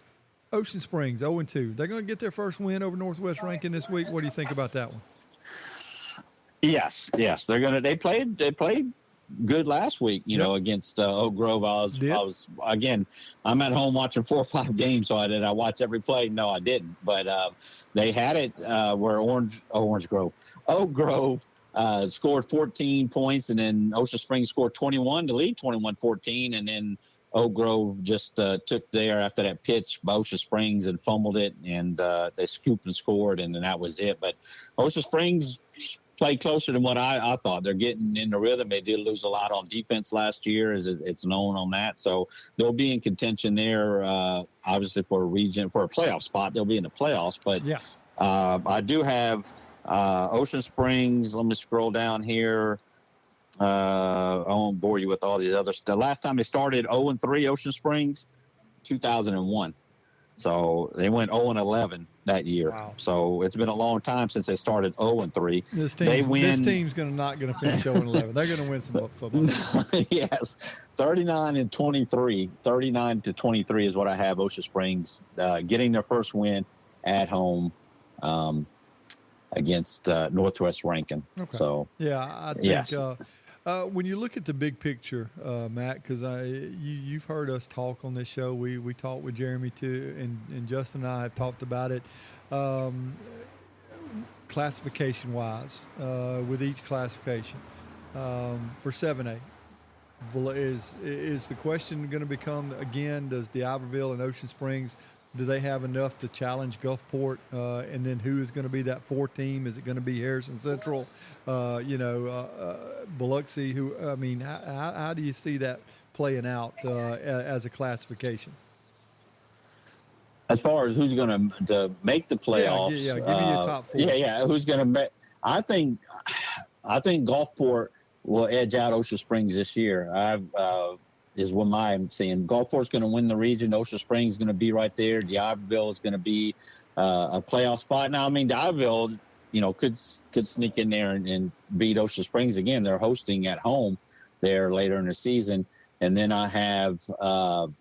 Springs 0-2. They're going to get their first win over Northwest Rankin this week. What do you think about that one? Yes, they're gonna. They played good last week, against Oak Grove. I was again. I'm at home watching 4 or 5 games, so I watched every play. No, I didn't, but they had it where Oak Grove scored 14 points, and then Ocean Springs scored 21 to lead 21-14, and then Oak Grove just took there after that pitch by Ocean Springs and fumbled it, and they scooped and scored, and then that was it. But Ocean Springs played closer than what I thought. They're getting in the rhythm. They did lose a lot on defense last year, as it's known on that. So they'll be in contention there, obviously for a playoff spot. They'll be in the playoffs. But I do have Ocean Springs. Let me scroll down here. I won't bore you with all these other stuff. The last time they started 0-3, Ocean Springs, 2001. So they went 0-11 that year. Wow. So it's been a long time since they started 0-3. This team's not going to finish 0-11. They're going to win some football. Yes, 39-23. 39-23 is what I have. Ocean Springs getting their first win at home against Northwest Rankin. Okay. So I think. When you look at the big picture, Matt, because you've heard us talk on this show. We talked with Jeremy too, and Justin and I have talked about it. Classification-wise, with each classification for 7A, is the question going to become again? Does D'Iberville and Ocean Springs, do they have enough to challenge Gulfport? And then who is going to be that 4th team? Is it going to be Harrison Central? Biloxi? How do you see that playing out as a classification? As far as who's going to make the playoffs, give me your top 4. Who's going to make? I think Gulfport will edge out Ocean Springs this year. Is what I'm seeing. Gulfport's going to win the region. Ocean Springs is going to be right there. D'Iberville is going to be a playoff spot. Now, D'Iberville, could sneak in there and beat Ocean Springs again. They're hosting at home there later in the season. And then I have, so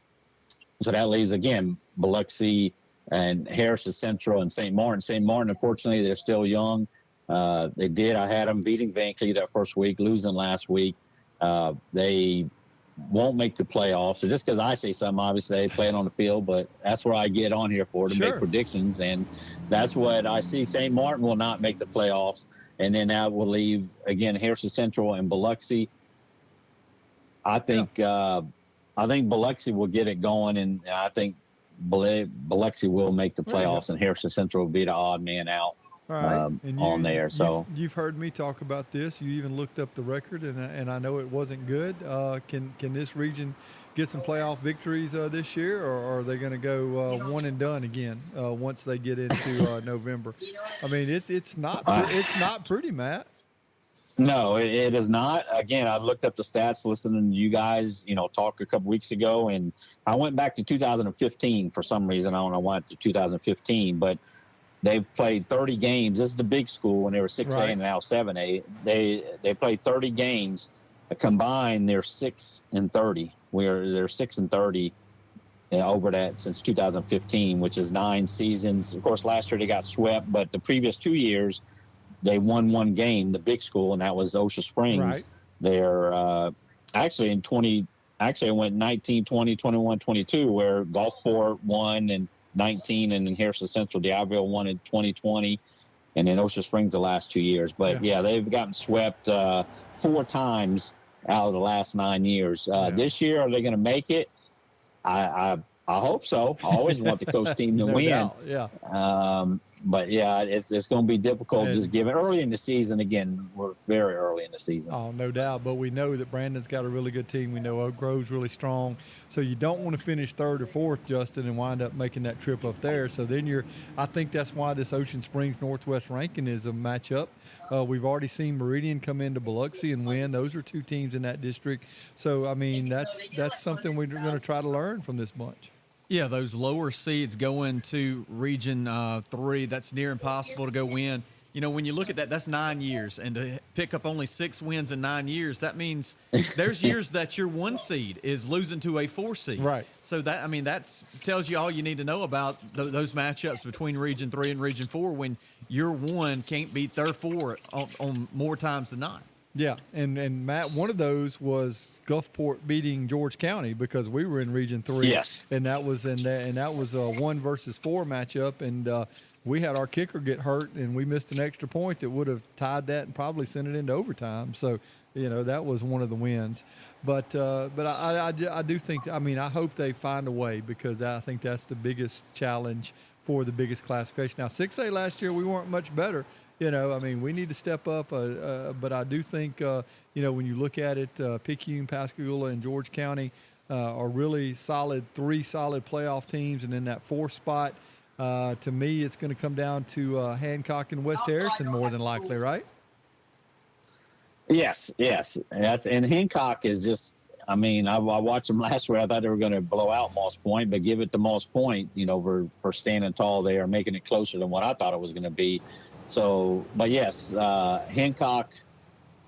that leaves, again, Biloxi and Harrison Central and St. Martin. St. Martin, unfortunately, they're still young. I had them beating Van Cleve that first week, losing last week. They won't make the playoffs. So just because I say something, obviously they play it on the field, but that's where I get on here to make predictions, and that's what I see. St. Martin will not make the playoffs, and then that will leave again Harrison Central and Biloxi. I think Biloxi will get it going, and I think Biloxi will make the playoffs, and Harrison Central will be the odd man out. On there. So you've heard me talk about this. You even looked up the record, and I know it wasn't good. Can this region get some playoff victories this year, or are they going to go one and done again once they get into November? It's not pretty, Matt. No, it is not. Again, I looked up the stats listening to you guys, talk a couple weeks ago, and I went back to 2015 for some reason. I don't know why it's to 2015, but they've played 30 games. This is the big school when they were 6A and now 7A. They played 30 games. Combined, they're 6-30. They're 6-30 over that since 2015, which is 9 seasons. Of course, last year they got swept, but the previous 2 years they won 1 game, the big school, and that was Ocean Springs. Right. They're actually in 20. Actually, it went 19, 20, 21, 22, where Gulfport won and 19, and then Harrison Central, D'Iberville won in 2020, and then Ocean Springs the last 2 years. But they've gotten swept 4 times out of the last 9 years. This year, are they going to make it? I hope so. I always want the coast team to win. Doubt. Yeah. but yeah, it's going to be difficult just given early in the season. Again, we're very early in the season. Oh, no doubt. But we know that Brandon's got a really good team. We know Oak Grove's really strong. So you don't want to finish third or fourth, Justin, and wind up making that trip up there. So then I think that's why this Ocean Springs Northwest ranking is a matchup. We've already seen Meridian come into Biloxi and win. Those are two teams in that district. So, I mean, that's something we're going to try to learn from this bunch. Yeah, those lower seeds going to Region 3, that's near impossible to go win. You know, when you look at that, that's 9 years. And to pick up only 6 wins in 9 years, that means there's years that your 1 seed is losing to a 4 seed. Right. So that, I mean, that tells you all you need to know about those matchups between Region 3 and Region 4 when your 1 can't beat their 4 on more times than not. Yeah, and Matt, one of those was Gulfport beating George County because we were in Region 3. Yes, and that was a 1 versus 4 matchup, and we had our kicker get hurt, and we missed an extra point that would have tied that and probably sent it into overtime. So, you know, that was one of the wins. But I do think, I mean, I hope they find a way because I think that's the biggest challenge for the biggest classification. Now, 6A last year we weren't much better. You know, I mean, we need to step up, but I do think, you know, when you look at it, Picayune, Pascagoula, and George County are really solid, 3 solid playoff teams. And in that 4th spot, to me, it's going to come down to Hancock and West Harrison more than likely, right? Yes. And Hancock is just, I mean, I watched them last week. I thought they were going to blow out Moss Point, but give it to Moss Point, you know, for standing tall there, making it closer than what I thought it was going to be. So, but yes, Hancock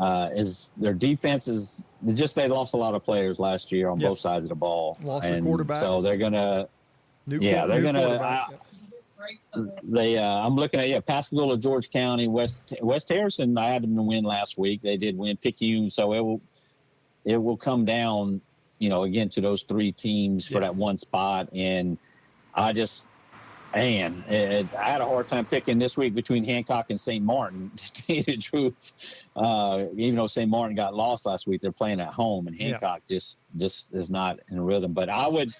is their defense is just they lost a lot of players last year on both sides of the ball. Lost the quarterback. So they're gonna, I'm looking at Pascagoula, George County, West Harrison. I had them to win last week. They did win. Picayune, so it will come down, you know, again to those 3 teams for that 1 spot, and I had a hard time picking this week between Hancock and St. Martin, to tell you the truth. Even though St. Martin got lost last week, they're playing at home, and Hancock just is not in a rhythm. But I would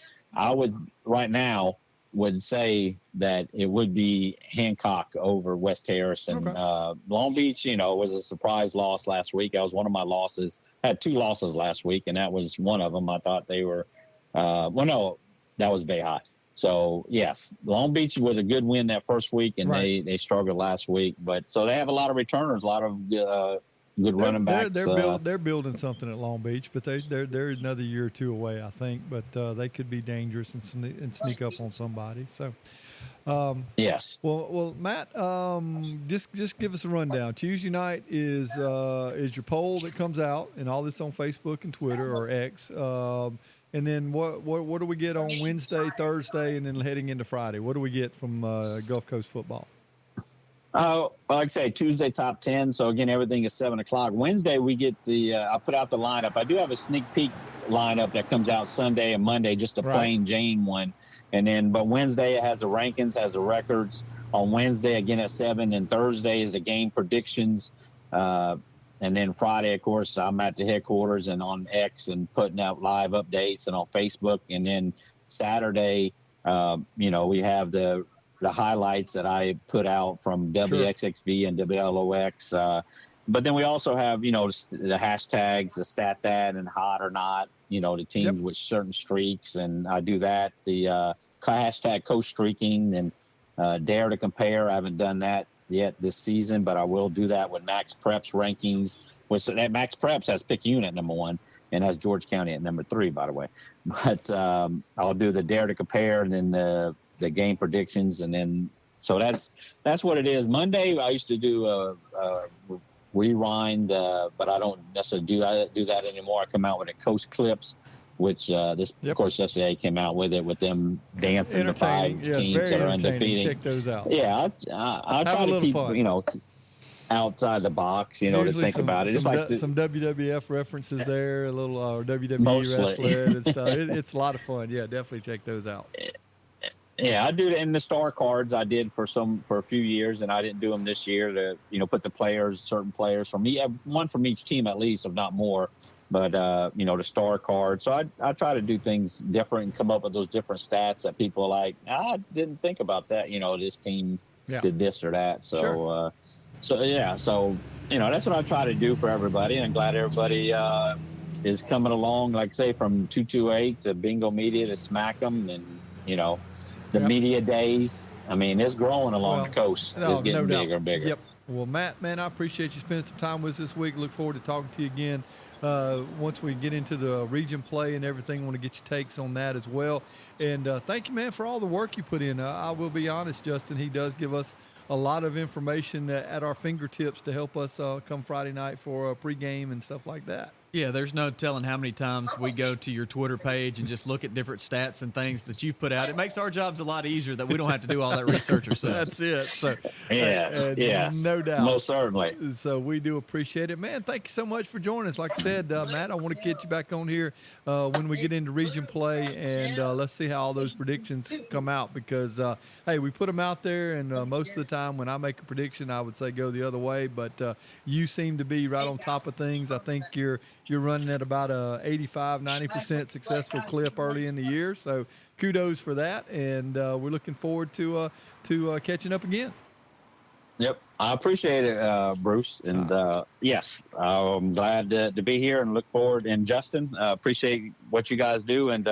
right now would say that it would be Hancock over West Harrison. Okay. Long Beach, you know, was a surprise loss last week. That was one of my losses. I had 2 losses last week, and that was one of them. I thought they were that was Bay High. So, yes, Long Beach was a good win that first week, and they struggled last week. But so they have a lot of returners, a lot of good running backs. They're building something at Long Beach, but they're another year or 2 away, I think. But they could be dangerous and sneak up on somebody. So, yes. Well, Matt, just give us a rundown. Tuesday night is your poll that comes out, and all this on Facebook and Twitter or X. And then what do we get on Wednesday, Thursday, and then heading into Friday? What do we get from Gulf Coast football? Like I say, Tuesday top 10. So again, everything is 7:00. Wednesday we get I put out the lineup. I do have a sneak peek lineup that comes out Sunday and Monday, just a plain Jane one. And then, but Wednesday it has the rankings, has the records. On Wednesday again at 7, and Thursday is the game predictions. And then Friday, of course, I'm at the headquarters and on X and putting out live updates and on Facebook. And then Saturday, you know, we have the highlights that I put out from WXXV and WLOX. But then we also have, you know, the hashtags, the stat that and hot or not, you know, the teams with certain streaks. And I do that. The hashtag co-streaking and dare to compare. I haven't done that yet this season, but I will do that with Max Preps rankings, which that Max Preps has Picayune at number 1 and has George County at number 3, by the way. But I'll do the dare to compare and then the game predictions, and then so that's what it is. Monday I used to do a rewind, but I don't necessarily do that anymore. I come out with a Coast Clips, which of course yesterday came out with it with them dancing the 5 teams that are undefeated. Check those out. Yeah, I try to keep fun. You know, outside the box, you know, to think about it. It's like some WWF references there, a little WWE wrestling and stuff. It's a lot of fun. Yeah, definitely check those out. Yeah, I do it in the star cards. I did for a few years, and I didn't do them this year to, you know, put the certain players from one from each team at least, if not more. But, you know, the star card. So I try to do things different and come up with those different stats that people are like, I didn't think about that. You know, this team did this or that. So, Sure. So that's what I try to do for everybody, and I'm glad everybody is coming along. Like say from 228 to Bingo Media to Smack 'em, and the media days. I mean, it's growing along the coast. It's getting bigger and bigger. Yep. Well, Matt, man, I appreciate you spending some time with us this week. Look forward to talking to you again once we get into the region play and everything. I want to get your takes on that as well. And thank you, man, for all the work you put in. I will be honest, Justin, he does give us a lot of information at our fingertips to help us come Friday night for a pregame and stuff like that. Yeah, there's no telling how many times we go to your Twitter page and just look at different stats and things that you've put out. It makes our jobs a lot easier that we don't have to do all that research ourselves. That's it. So, yes, no doubt. Most certainly. So we do appreciate it. Man, thank you so much for joining us. Like I said, Matt, I want to get you back on here when we get into region play, and let's see how all those predictions come out because, hey, we put them out there, and most of the time when I make a prediction, I would say go the other way, but you seem to be right on top of things. I think you're running at about a 85-90% successful clip early in the year. So kudos for that. And we're looking forward to catching up again. Yep. I appreciate it, Bruce. And yes, I'm glad to be here and look forward. And Justin, appreciate what you guys do. And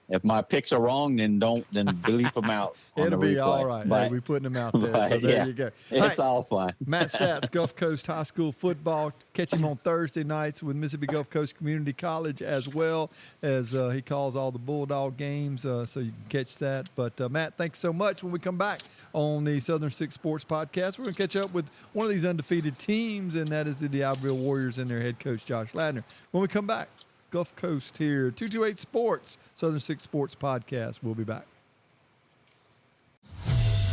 if my picks are wrong, then bleep them out. It'll be all right. But, hey, we putting them out there. So there you go. It's all fun. Matt Stats, Gulf Coast High School football. Catch him on Thursday nights with Mississippi Gulf Coast Community College, as well as he calls all the Bulldog games, so you can catch that. But Matt, thanks so much. When we come back on the Southern Six Sports Podcast, we're going to catch up with one of these undefeated teams, and that is the D'Iberville Warriors and their head coach, Josh Ladner. When we come back, Gulf Coast here, 228 Sports, Southern Six Sports Podcast. We'll be back.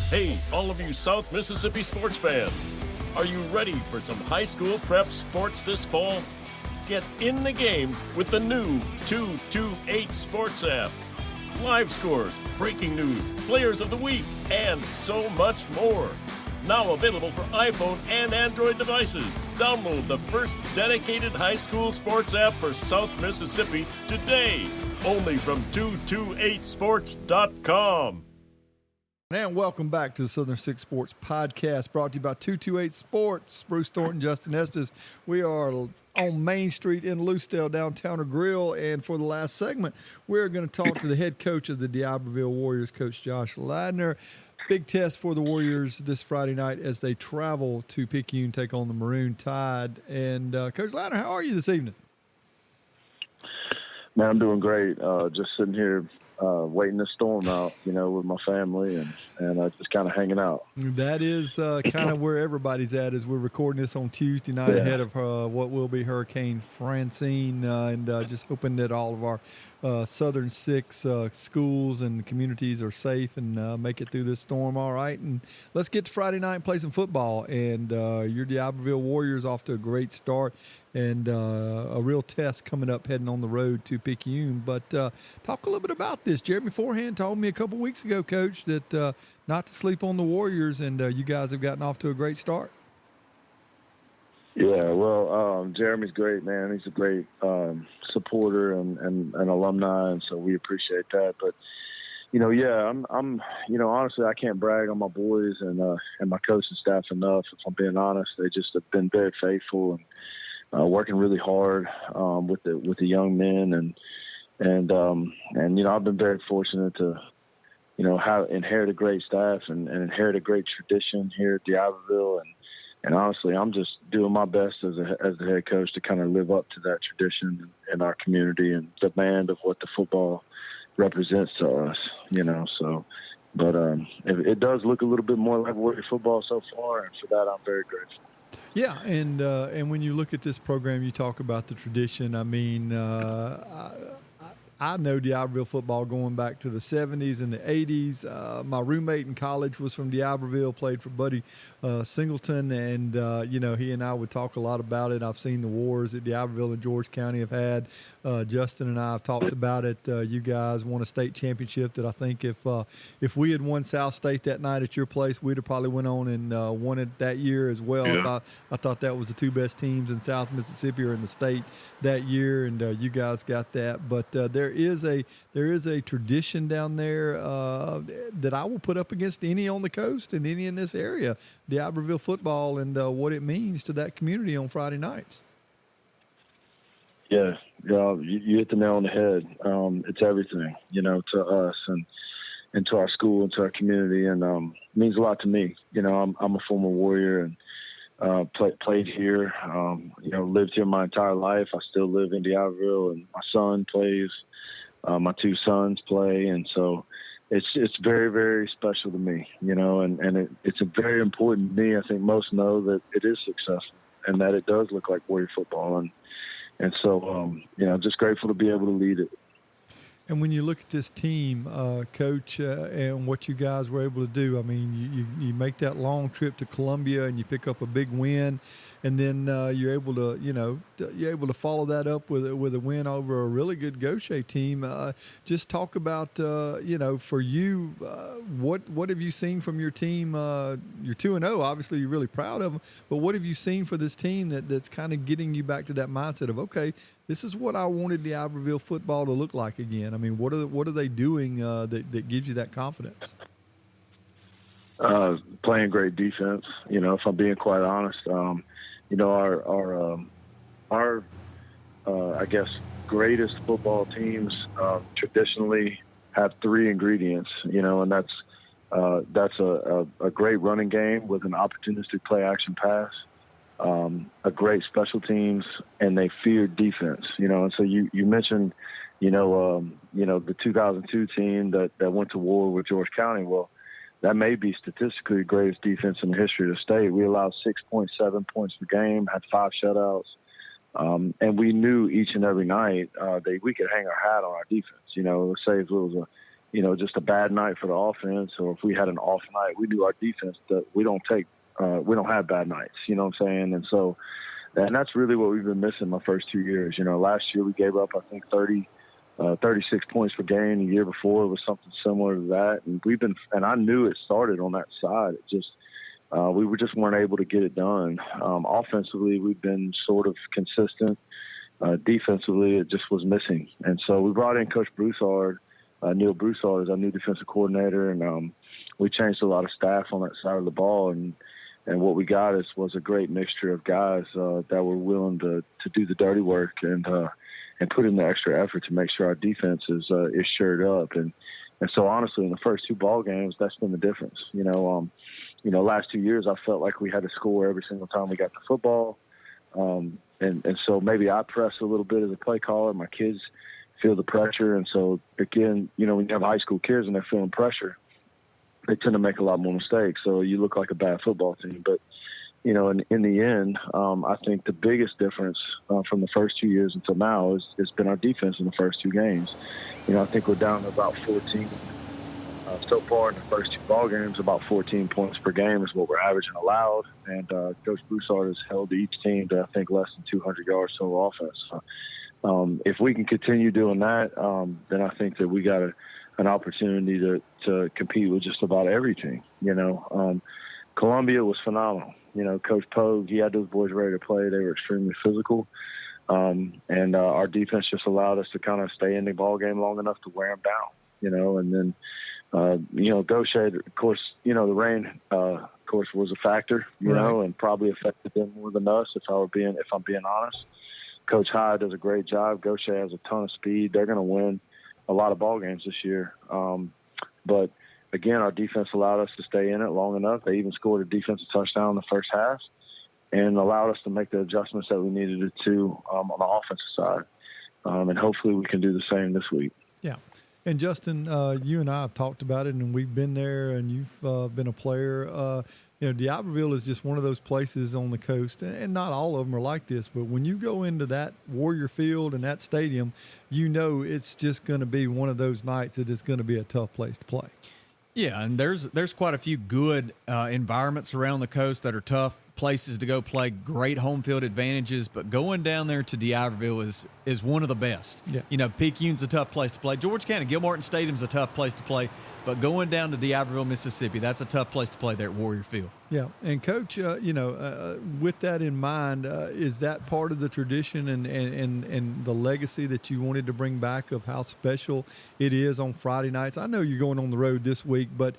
Hey, all of you South Mississippi sports fans, are you ready for some high school prep sports this fall? Get in the game with the new 228 Sports app. Live scores, breaking news, players of the week, and so much more. Now available for iPhone and Android devices. Download the first dedicated high school sports app for South Mississippi today. Only from 228sports.com. And welcome back to the Southern Six Sports Podcast, brought to you by 228 Sports. Bruce Thornton, Justin Estes. We are on Main Street in Lucedale, Downtowner Grill. And for the last segment, we're going to talk to the head coach of the D'Iberville Warriors, Coach Josh Ladner. Big test for the Warriors this Friday night as they travel to Picayune, take on the Maroon Tide. And Coach Ladner, how are you this evening? Man, I'm doing great. Just sitting here waiting the storm out, with my family and just kind of hanging out. That is kind of where everybody's at as we're recording this on Tuesday night ahead of what will be Hurricane Francine, and just hoping that all of our Southern Six schools and communities are safe and make it through this storm all right. And let's get to Friday night and play some football. And your D'Iberville Warriors off to a great start and a real test coming up heading on the road to Picayune. But talk a little bit about this. Jeremy Forehand told me a couple weeks ago, Coach, that not to sleep on the Warriors, and you guys have gotten off to a great start. Yeah, well, Jeremy's great, man. He's a great supporter and alumni, and so we appreciate that. But I'm honestly, I can't brag on my boys and my coaching staff enough. If I'm being honest, they just have been very faithful and working really hard with the young men, and I've been very fortunate to inherit a great staff and inherit a great tradition here at D'Iberville. And honestly, I'm just doing my best as the head coach to kind of live up to that tradition in our community and demand of what the football represents to us, So, but it does look a little bit more like Warrior football so far, and for that, I'm very grateful. Yeah, and when you look at this program, you talk about the tradition. I mean, I know D'Iberville football going back to the 70s and the 80s. My roommate in college was from D'Iberville, played for Buddy Singleton, and he and I would talk a lot about it. I've seen the wars that D'Iberville and George County have had Justin and I have talked about it. You guys won a state championship that I think if we had won South State that night at your place, we'd have probably went on and won it that year as well. Yeah. I thought that was the two best teams in South Mississippi or in the state that year, and you guys got that. But there is a tradition down there that I will put up against any on the coast and any in this area, D'Iberville football and what it means to that community on Friday nights. Yeah, you hit the nail on the head. It's everything, to us and to our school and to our community, and it means a lot to me. I'm a former Warrior and played here. Lived here my entire life. I still live in D'Iberville, and my son plays. My two sons play, and so it's very, very special to me. And it's a very important to me. I think most know that it is successful and that it does look like Warrior football, and so, just grateful to be able to lead it. And when you look at this team, Coach, and what you guys were able to do, I mean, you make that long trip to Columbia and you pick up a big win, and then you're able to follow that up with a win over a really good Gaucher team. Just talk about for you, what have you seen from your team? You're 2-0, obviously you're really proud of them, but what have you seen for this team that's kind of getting you back to that mindset of, okay, this is what I wanted D'Iberville football to look like again? I mean, what are they doing that gives you that confidence? Playing great defense. If I'm being quite honest, our I guess greatest football teams traditionally have three ingredients. And that's a great running game with an opportunistic play action pass. A great special teams, and they fear defense, and so you mentioned, the 2002 team that went to war with George County. Well, that may be statistically the greatest defense in the history of the state. We allowed 6.7 points per game, had 5 shutouts, and we knew each and every night that we could hang our hat on our defense. Let's say if it was just a bad night for the offense, or if we had an off night, we knew our defense that we don't have bad nights, you know what I'm saying? And so, and that's really what we've been missing my first 2 years. Last year we gave up, I think, 36 points per game. The year before it was something similar to that. And I knew it started on that side. It just, we just weren't able to get it done. Offensively, we've been sort of consistent. Defensively, it just was missing. And so we brought in Coach Broussard, Neil Broussard, as our new defensive coordinator. And, we changed a lot of staff on that side of the ball, and what we got was a great mixture of guys that were willing to do the dirty work and put in the extra effort to make sure our defense is shored up. And so honestly, in the first 2 ball games, that's been the difference. Last 2 years, I felt like we had to score every single time we got the football, and so maybe I press a little bit as a play caller. My kids feel the pressure, and so again, when you have high school kids and they're feeling pressure, they tend to make a lot more mistakes. So you look like a bad football team. But, in the end, I think the biggest difference from the first 2 years until now has been our defense in the first 2 games. I think we're down to about 14. So far in the first 2 ball games, about 14 points per game is what we're averaging allowed. And Coach Broussard has held each team to, I think, less than 200 yards total offense. So, if we can continue doing that, then I think that we got an opportunity to compete with just about every team. Columbia was phenomenal. Coach Pogue, he had those boys ready to play. They were extremely physical. And our defense just allowed us to kind of stay in the ball game long enough to wear them down, and then, Gaucher, of course, the rain, of course, was a factor, and probably affected them more than us, if I'm being honest. Coach Hyde does a great job. Gaucher has a ton of speed. They're going to win a lot of ball games this year. But again, our defense allowed us to stay in it long enough. They even scored a defensive touchdown in the first half and allowed us to make the adjustments that we needed to on the offensive side. And hopefully we can do the same this week. Yeah. And Justin, you and I have talked about it, and we've been there, and you've been a player. D'Iberville is just one of those places on the coast, and not all of them are like this, but when you go into that Warrior Field and that stadium, it's just going to be one of those nights that it's going to be a tough place to play. Yeah, and there's quite a few good environments around the coast that are tough places to go play, great home field advantages, but going down there to D'Iberville is one of the best. Yeah. You know, Picayune's a tough place to play. George County, Gilmartin Stadium's a tough place to play, but going down to D'Iberville, Mississippi, that's a tough place to play there at Warrior Field. Yeah, and Coach, with that in mind, is that part of the tradition and the legacy that you wanted to bring back of how special it is on Friday nights? I know you're going on the road this week, but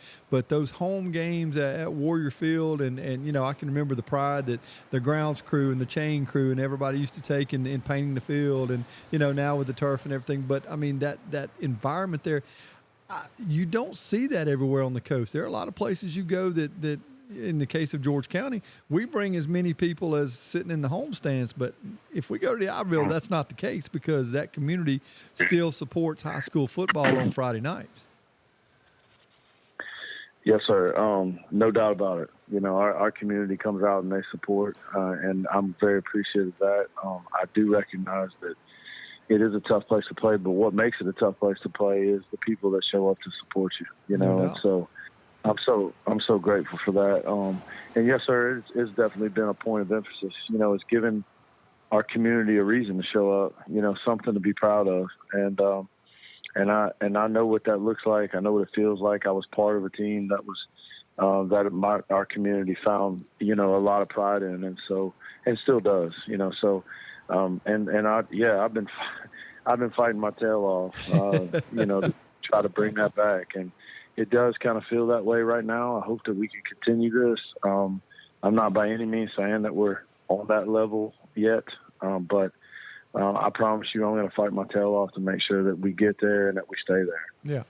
those home games at Warrior Field, and I can remember the pride that the grounds crew and the chain crew and everybody used to take in painting the field, and now with the turf and everything. But I mean that environment there, you don't see that everywhere on the coast. There are a lot of places you go that in the case of George County, we bring as many people as sitting in the home stands. But if we go to D'Iberville, that's not the case because that community still supports high school football on Friday nights. Yes, sir. No doubt about it. Our community comes out and they support, and I'm very appreciative of that. I do recognize that it is a tough place to play, but what makes it a tough place to play is the people that show up to support you. And so I'm so grateful for that. And yes, sir, it's definitely been a point of emphasis. It's given our community a reason to show up. Something to be proud of. And I know what that looks like. I know what it feels like. I was part of a team that was our community found a lot of pride in, and still does. I've been fighting my tail off. To try to bring that back, and it does kind of feel that way right now. I hope that we can continue this. I'm not by any means saying that we're on that level yet, but I promise you I'm going to fight my tail off to make sure that we get there and that we stay there. Yeah.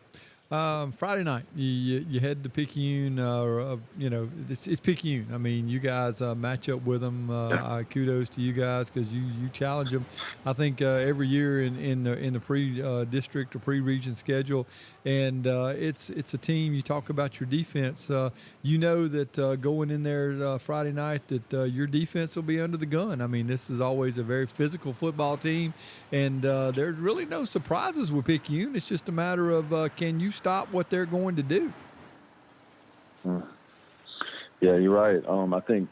Friday night, you head to Picayune. It's Picayune. I mean, you guys match up with them. Kudos to you guys because you challenge them. I think every year in the pre-district or pre-region schedule, and it's a team. You talk about your defense. That going in there Friday night that your defense will be under the gun. I mean, this is always a very physical football team, and there's really no surprises with Picayune. It's just a matter of can you stop what they're going to do? Yeah, you're right. I think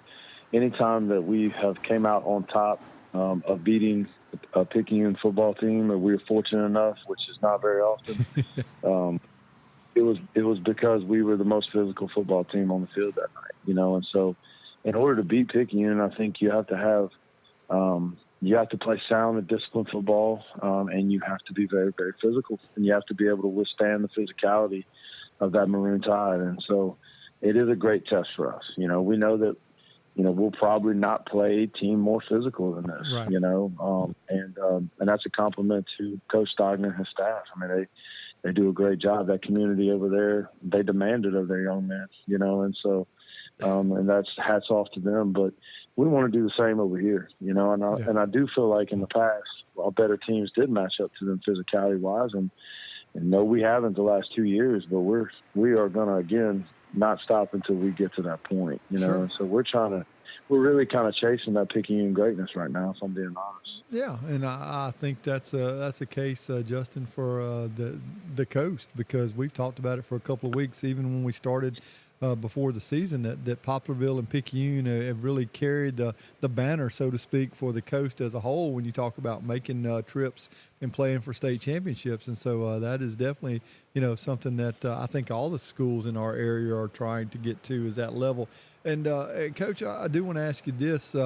anytime that we have came out on top of beating a Picayune football team, or we're fortunate enough, which is not very often, it was because we were the most physical football team on the field that night. And so in order to beat Picayune, I think you have to have you have to play sound and disciplined football, and you have to be very, very physical, and you have to be able to withstand the physicality of that Maroon Tide. And so it is a great test for us. We know that, we'll probably not play a team more physical than this, right. And that's a compliment to Coach Ladner and his staff. I mean, they do a great job. That community over there, they demand it of their young men, and so, and that's hats off to them. But we want to do the same over here, and I do feel like in the past, our better teams did match up to them physicality-wise, and no, we haven't the last 2 years, but we are going to, again, not stop until we get to that point, Sure. And so we're really kind of chasing that Picayune greatness right now, if I'm being honest. Yeah, and I think that's a case, Justin, for the coast, because we've talked about it for a couple of weeks, even when we started before the season, that Poplarville and Picayune have really carried the banner, so to speak, for the coast as a whole when you talk about making trips and playing for state championships. And so that is definitely, something that I think all the schools in our area are trying to get to, is that level. And Coach, I do want to ask you this.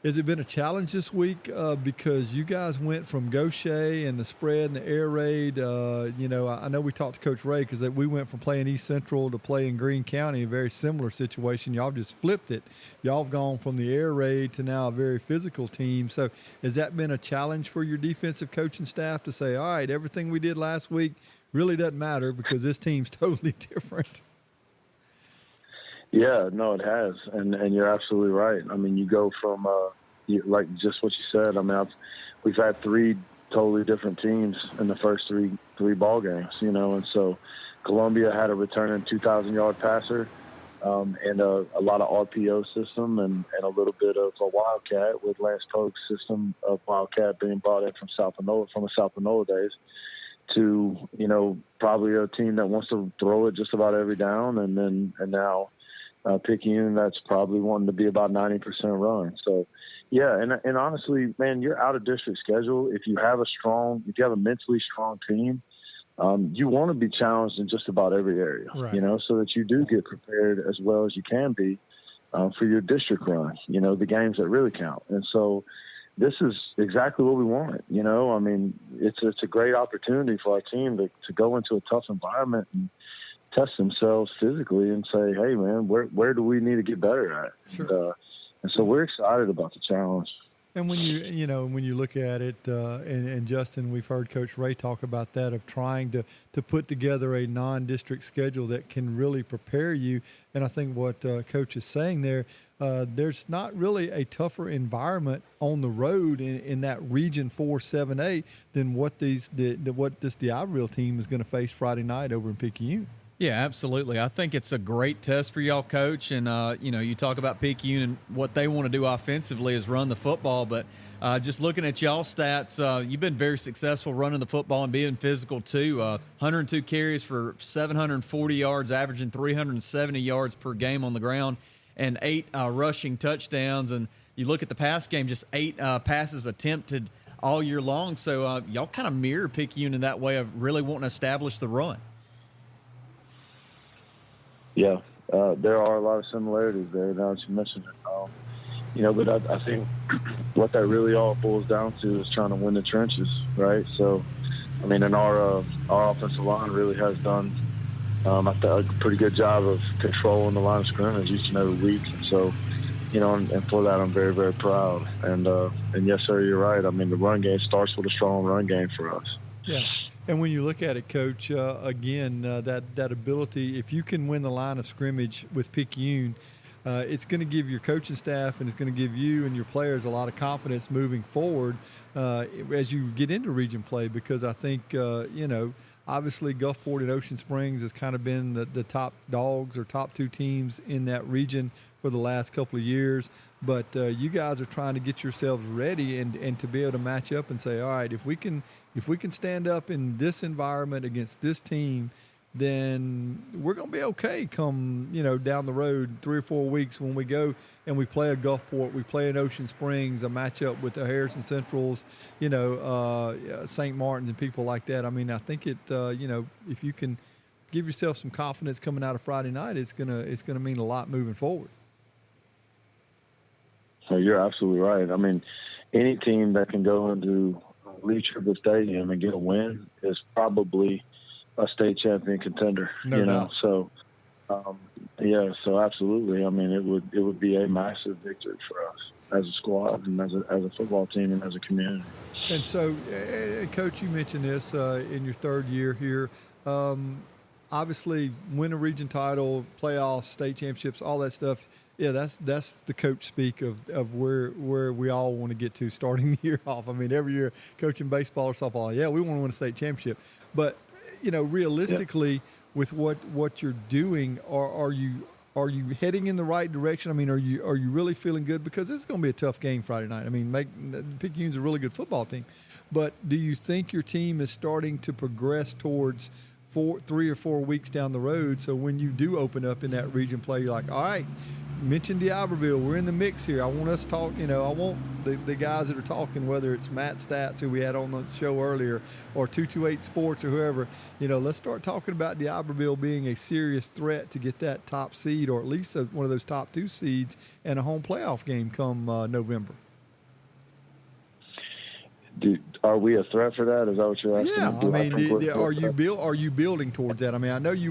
Has it been a challenge this week because you guys went from Gaucher and the spread and the air raid? I know we talked to Coach Ray because we went from playing East Central to playing Greene County, a very similar situation. Y'all just flipped it. Y'all have gone from the air raid to now a very physical team. So has that been a challenge for your defensive coaching staff to say, all right, everything we did last week really doesn't matter because this team's totally different? Yeah, no, it has, and you're absolutely right. I mean, you go from like just what you said. I mean, we've had three totally different teams in the first three ball games, and so Columbia had a returning 2,000-yard passer and a lot of RPO system and a little bit of a Wildcat with Lance Polk's system of Wildcat being brought in from the South Panola days to probably a team that wants to throw it just about every down, and now. Picayune, that's probably wanting to be about 90% run. So, yeah, and honestly, man, your out-of-district schedule, if you have a mentally strong team, you want to be challenged in just about every area, right. So that you do get prepared as well as you can be for your district run, the games that really count. And so this is exactly what we want, I mean, it's a great opportunity for our team to go into a tough environment and test themselves physically and say, hey, man, where do we need to get better at? Sure. And so we're excited about the challenge. And when you look at it, and Justin, we've heard Coach Ray talk about that, of trying to put together a non-district schedule that can really prepare you. And I think what Coach is saying there, there's not really a tougher environment on the road in that Region 4 7A than what this D'Iberville team is going to face Friday night over in Picayune. Yeah, absolutely. I think it's a great test for y'all, Coach. And, you talk about Picayune and what they want to do offensively is run the football. But just looking at y'all stats, you've been very successful running the football and being physical, too. 102 carries for 740 yards, averaging 370 yards per game on the ground, and 8 rushing touchdowns. And you look at the pass game, just 8 passes attempted all year long. So y'all kind of mirror Picayune in that way of really wanting to establish the run. Yeah, there are a lot of similarities there now that you mentioned it. But I think what that really all boils down to is trying to win the trenches, right? So, I mean, and our offensive line really has done I think a pretty good job of controlling the line of scrimmage each and every week. And so, and for that, I'm very, very proud. And yes, sir, you're right. I mean, the run game starts with a strong run game for us. Yeah. And when you look at it, Coach, again, that ability, if you can win the line of scrimmage with Picayune, it's going to give your coaching staff and it's going to give you and your players a lot of confidence moving forward as you get into region play, because I think, obviously Gulfport and Ocean Springs has kind of been the top dogs or top 2 teams in that region for the last couple of years. But you guys are trying to get yourselves ready and to be able to match up and say, all right, if we can stand up in this environment against this team, then we're going to be okay come, down the road 3 or 4 weeks when we go and we play a Gulfport, we play an Ocean Springs, a matchup with the Harrison Centrals, St. Martin's and people like that. I mean, I think if you can give yourself some confidence coming out of Friday night, it's going to mean a lot moving forward. So you're absolutely right. I mean, any team that can go into Lee Triplett Stadium and get a win is probably a state champion contender. No doubt. So so absolutely. I mean, it would be a massive victory for us as a squad and as a football team and as a community. And so, Coach, you mentioned this in your 3rd year here. Obviously, win a region title, playoffs, state championships, all that stuff. Yeah, that's the coach speak of where we all want to get to starting the year off. I mean, every year coaching baseball or softball, yeah, we want to win a state championship. But, realistically, with what you're doing, are you heading in the right direction? I mean, are you really feeling good? Because this is going to be a tough game Friday night. I mean, Picayune's a really good football team. But do you think your team is starting to progress towards 3 or 4 weeks down the road, so when you do open up in that region play, you're like, all right, mention D'Iberville, we're in the mix here. I want us to talk, I want the guys that are talking, whether it's Matt Stats, who we had on the show earlier, or 228 Sports or whoever, let's start talking about D'Iberville being a serious threat to get that top seed, or at least one of those top 2 seeds, and a home playoff game come November. Are we a threat for that? Is that what you're asking? Yeah, I mean, are you building towards that? I mean, I know you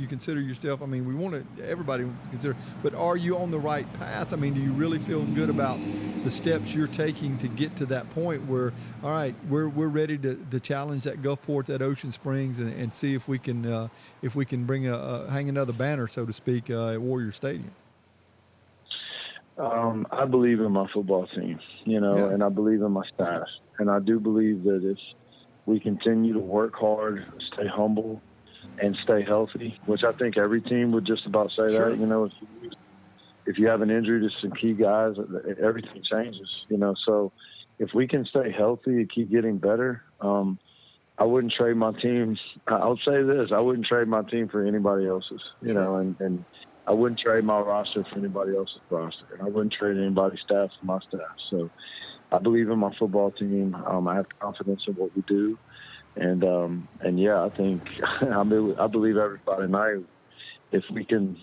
consider yourself. I mean, we want everybody to consider, but are you on the right path? I mean, do you really feel good about the steps you're taking to get to that point where, all right, we're ready to challenge that Gulfport, that Ocean Springs, and see if we can bring hang another banner, so to speak, at Warrior Stadium? I believe in my football team, and I believe in my staff. And I do believe that if we continue to work hard, stay humble, and stay healthy, which I think every team would just about say Sure. that, if you have an injury to some key guys, everything changes, So if we can stay healthy and keep getting better, I wouldn't trade my team. I'll say this, I wouldn't trade my team for anybody else's, and I wouldn't trade my roster for anybody else's roster, and I wouldn't trade anybody's staff for my staff. So I believe in my football team. I have confidence in what we do, and yeah, I think I believe every Friday night, if we can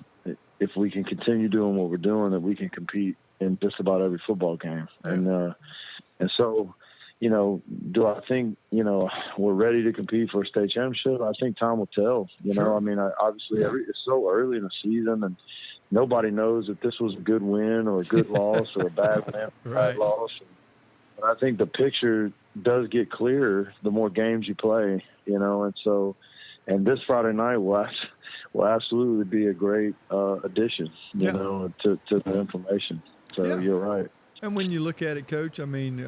continue doing what we're doing, that we can compete in just about every football game. And so, do I think, we're ready to compete for a state championship? I think time will tell. Sure. I mean, obviously it's so early in the season, and nobody knows if this was a good win or a good loss or a bad win or a bad loss. But I think the picture does get clearer the more games you play, and so, and this Friday night will absolutely be a great addition, to the information. So you're right. And when you look at it, Coach, I mean,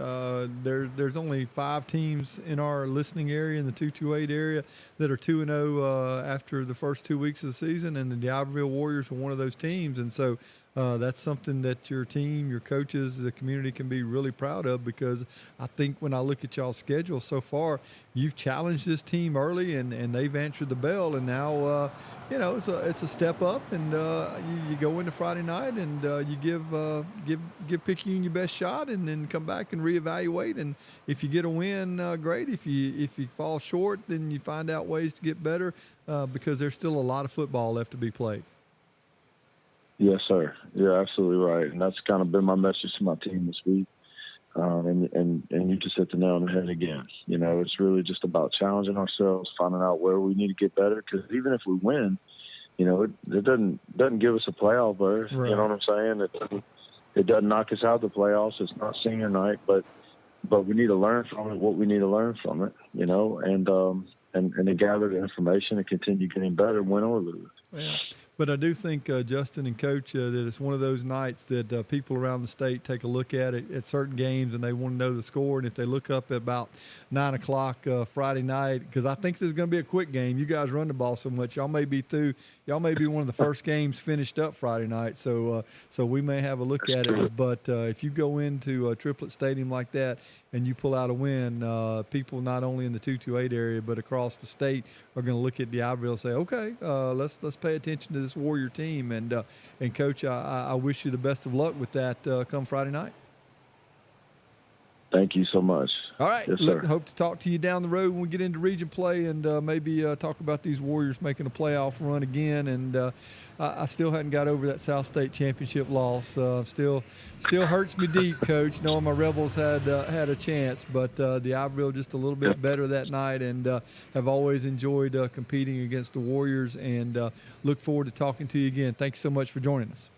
there's only 5 teams in our listening area, in the 228 area, that are 2-0 after the first 2 weeks of the season, and the D'Iberville Warriors are one of those teams. And so that's something that your team, your coaches, the community can be really proud of, because I think when I look at y'all's schedule so far, you've challenged this team early, and they've answered the bell, and now it's a step up, and you go into Friday night, and you give Picayune your best shot, and then come back and reevaluate. And if you get a win, great. If you fall short, then you find out ways to get better, because there's still a lot of football left to be played. Yes, sir. You're absolutely right, and that's kind of been my message to my team this week. And you just hit the nail on the head again. It's really just about challenging ourselves, finding out where we need to get better. Because even if we win, it doesn't give us a playoff berth. Right. You know what I'm saying? It doesn't knock us out of the playoffs. It's not senior night, but we need to learn from it what we need to learn from it. And to gather the information and continue getting better, win or lose. Yeah. But I do think, Justin and Coach, that it's one of those nights that people around the state take a look at it at certain games, and they want to know the score. And if they look up at about 9 o'clock Friday night, because I think this is going to be a quick game. You guys run the ball so much. Y'all may be through. Y'all may be one of the first games finished up Friday night. So we may have a look at it. But if you go into a Triplet Stadium like that and you pull out a win, people not only in the 228 area but across the state are going to look at D'Iberville and say, okay, let's pay attention to this Warrior team. And Coach, I wish you the best of luck with that come Friday night. Thank you so much. All right. Yes, sir. Hope to talk to you down the road when we get into region play, and maybe talk about these Warriors making a playoff run again. And I still hadn't got over that South State championship loss. Still hurts me deep, Coach, knowing my Rebels had a chance. But D'Iberville just a little bit better that night, and have always enjoyed competing against the Warriors, and look forward to talking to you again. Thank you so much for joining us.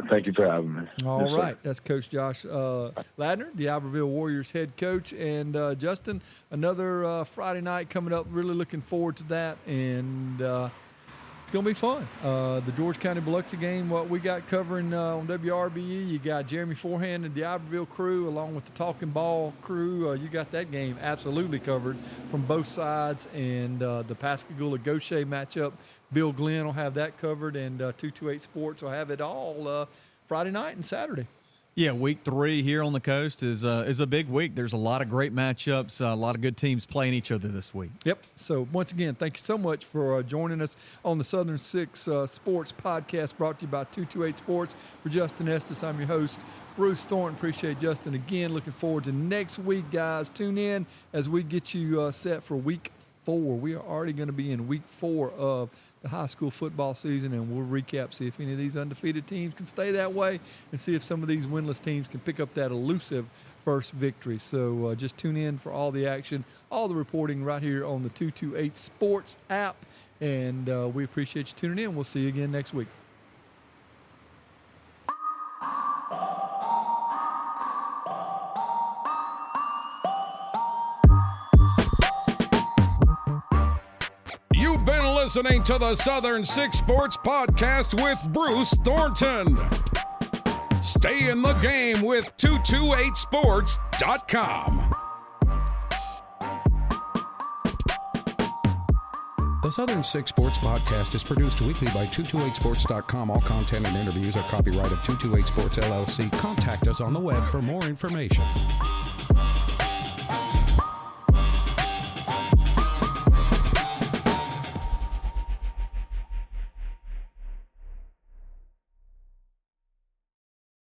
Thank you for having me. All right. That's Coach Josh Ladner, D'Iberville Warriors head coach. And Justin, another Friday night coming up. Really looking forward to that. And it's going to be fun. The George County Biloxi game, what we got covering on WRBE, you got Jeremy Forehand and the D'Iberville crew along with the Talking Ball crew. You got that game absolutely covered from both sides. And the Pascagoula-Gaucher matchup, Bill Glenn will have that covered, and 228 Sports will have it all Friday night and Saturday. Yeah, week 3 here on the coast is a big week. There's a lot of great matchups, a lot of good teams playing each other this week. Yep. So once again, thank you so much for joining us on the Southern Six Sports Podcast, brought to you by 228 Sports. For Justin Estes, I'm your host, Bruce Thornton. Appreciate Justin again. Looking forward to next week, guys. Tune in as we get you set for week 4. We are already going to be in week 4 of the high school football season, and we'll recap, see if any of these undefeated teams can stay that way, and see if some of these winless teams can pick up that elusive first victory. So just tune in for all the action, all the reporting right here on the 228 Sports app, and we appreciate you tuning in. We'll see you again next week. You've been listening to the Southern Six Sports Podcast with Bruce Thornton. Stay in the game with 228sports.com. The Southern Six Sports Podcast is produced weekly by 228sports.com. All content and interviews are copyright of 228 Sports LLC. Contact us on the web for more information.